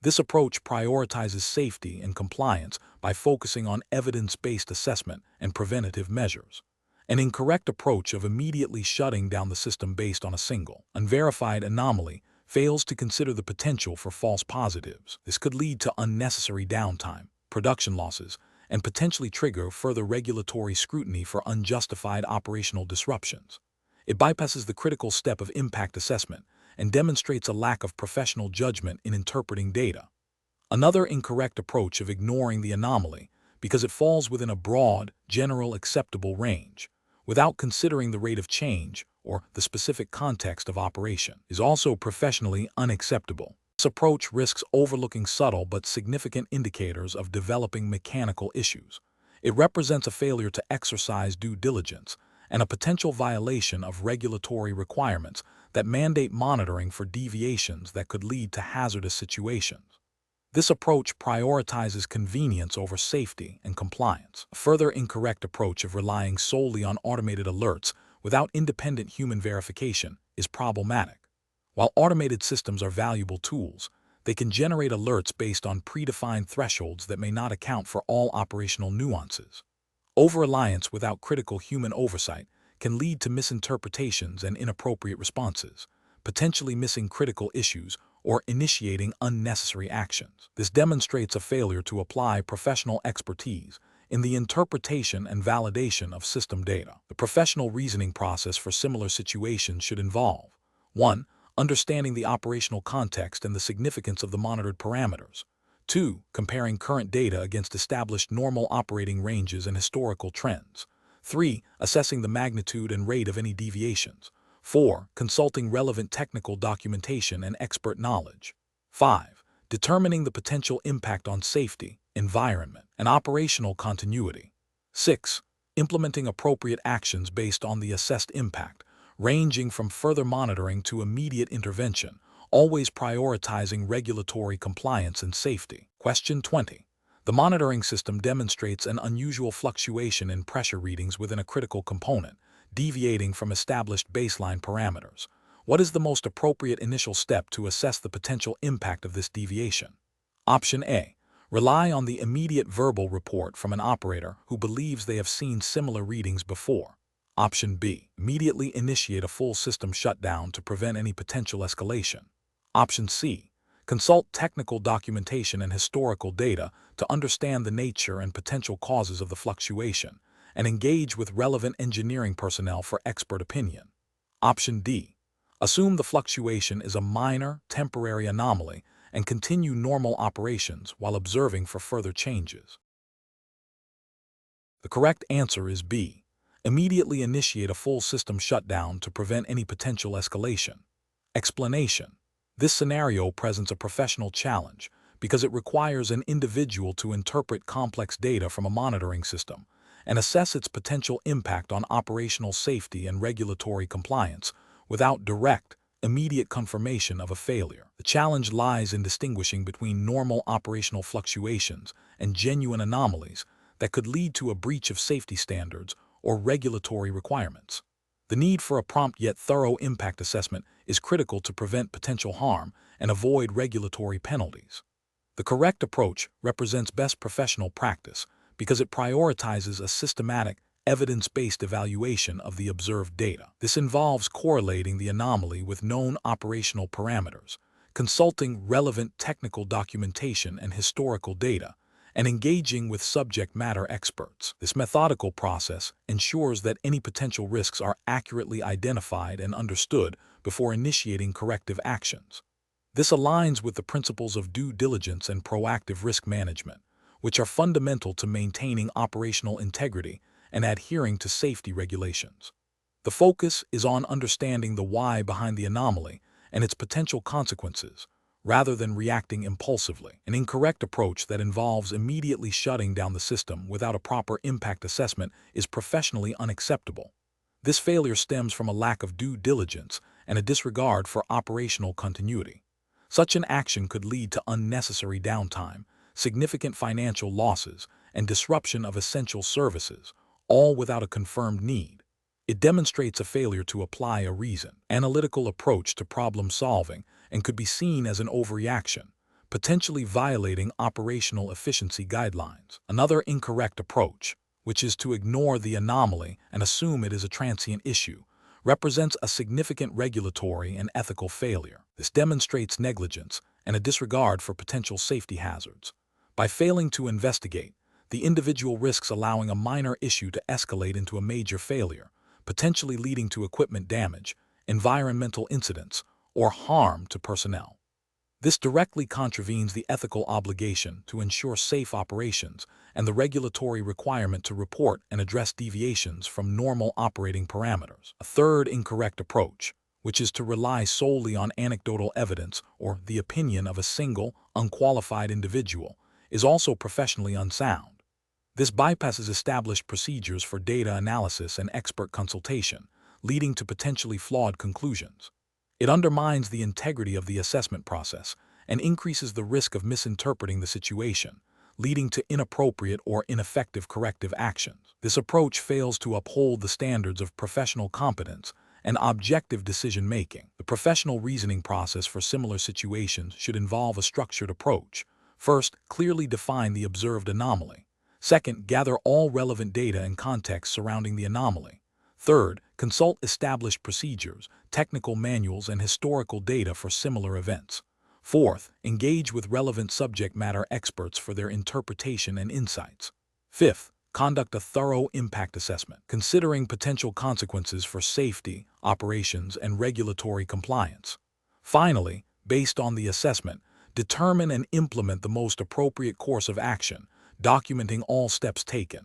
This approach prioritizes safety and compliance by focusing on evidence-based assessment and preventative measures. An incorrect approach of immediately shutting down the system based on a single, unverified anomaly fails to consider the potential for false positives. This could lead to unnecessary downtime, production losses, and potentially trigger further regulatory scrutiny for unjustified operational disruptions. It bypasses the critical step of impact assessment and demonstrates a lack of professional judgment in interpreting data. Another incorrect approach of ignoring the anomaly because it falls within a broad, general acceptable range, without considering the rate of change or the specific context of operation, is also professionally unacceptable. This approach risks overlooking subtle but significant indicators of developing mechanical issues. It represents a failure to exercise due diligence and a potential violation of regulatory requirements that mandate monitoring for deviations that could lead to hazardous situations. This approach prioritizes convenience over safety and compliance. A further incorrect approach of relying solely on automated alerts without independent human verification is problematic. While automated systems are valuable tools, they can generate alerts based on predefined thresholds that may not account for all operational nuances. Over-reliance without critical human oversight can lead to misinterpretations and inappropriate responses, potentially missing critical issues or initiating unnecessary actions. This demonstrates a failure to apply professional expertise in the interpretation and validation of system data. The professional reasoning process for similar situations should involve 1. Understanding the operational context and the significance of the monitored parameters. 2. Comparing current data against established normal operating ranges and historical trends. 3. Assessing the magnitude and rate of any deviations. 4. Consulting relevant technical documentation and expert knowledge. 5. Determining the potential impact on safety, environment, and operational continuity. 6. Implementing appropriate actions based on the assessed impact, ranging from further monitoring to immediate intervention, always prioritizing regulatory compliance and safety. Question 20. The monitoring system demonstrates an unusual fluctuation in pressure readings within a critical component, deviating from established baseline parameters. What is the most appropriate initial step to assess the potential impact of this deviation? Option A. Rely on the immediate verbal report from an operator who believes they have seen similar readings before. Option B. Immediately initiate a full system shutdown to prevent any potential escalation. Option C. Consult technical documentation and historical data to understand the nature and potential causes of the fluctuation, and engage with relevant engineering personnel for expert opinion. Option D. Assume the fluctuation is a minor, temporary anomaly and continue normal operations while observing for further changes. The correct answer is B. Immediately initiate a full system shutdown to prevent any potential escalation. Explanation. This scenario presents a professional challenge because it requires an individual to interpret complex data from a monitoring system and assess its potential impact on operational safety and regulatory compliance without direct, immediate confirmation of a failure. The challenge lies in distinguishing between normal operational fluctuations and genuine anomalies that could lead to a breach of safety standards or regulatory requirements. The need for a prompt yet thorough impact assessment is critical to prevent potential harm and avoid regulatory penalties. The correct approach represents best professional practice because it prioritizes a systematic, evidence-based evaluation of the observed data. This involves correlating the anomaly with known operational parameters, consulting relevant technical documentation and historical data, and engaging with subject matter experts. This methodical process ensures that any potential risks are accurately identified and understood before initiating corrective actions. This aligns with the principles of due diligence and proactive risk management, which are fundamental to maintaining operational integrity and adhering to safety regulations. The focus is on understanding the why behind the anomaly and its potential consequences, rather than reacting impulsively. An incorrect approach that involves immediately shutting down the system without a proper impact assessment is professionally unacceptable. This failure stems from a lack of due diligence and a disregard for operational continuity. Such an action could lead to unnecessary downtime, significant financial losses, and disruption of essential services, all without a confirmed need. It demonstrates a failure to apply a reasoned, analytical approach to problem solving and could be seen as an overreaction, potentially violating operational efficiency guidelines. Another incorrect approach, which is to ignore the anomaly and assume it is a transient issue, represents a significant regulatory and ethical failure. This demonstrates negligence and a disregard for potential safety hazards. By failing to investigate, the individual risks allowing a minor issue to escalate into a major failure, potentially leading to equipment damage, environmental incidents, or harm to personnel. This directly contravenes the ethical obligation to ensure safe operations and the regulatory requirement to report and address deviations from normal operating parameters. A third incorrect approach, which is to rely solely on anecdotal evidence or the opinion of a single, unqualified individual, is also professionally unsound. This bypasses established procedures for data analysis and expert consultation, leading to potentially flawed conclusions. It undermines the integrity of the assessment process and increases the risk of misinterpreting the situation, leading to inappropriate or ineffective corrective actions. This approach fails to uphold the standards of professional competence and objective decision-making. The professional reasoning process for similar situations should involve a structured approach. First, clearly define the observed anomaly. Second, gather all relevant data and context surrounding the anomaly. Third, consult established procedures, technical manuals, and historical data for similar events. Fourth, engage with relevant subject matter experts for their interpretation and insights. Fifth, conduct a thorough impact assessment, considering potential consequences for safety, operations, and regulatory compliance. Finally, based on the assessment, determine and implement the most appropriate course of action, documenting all steps taken.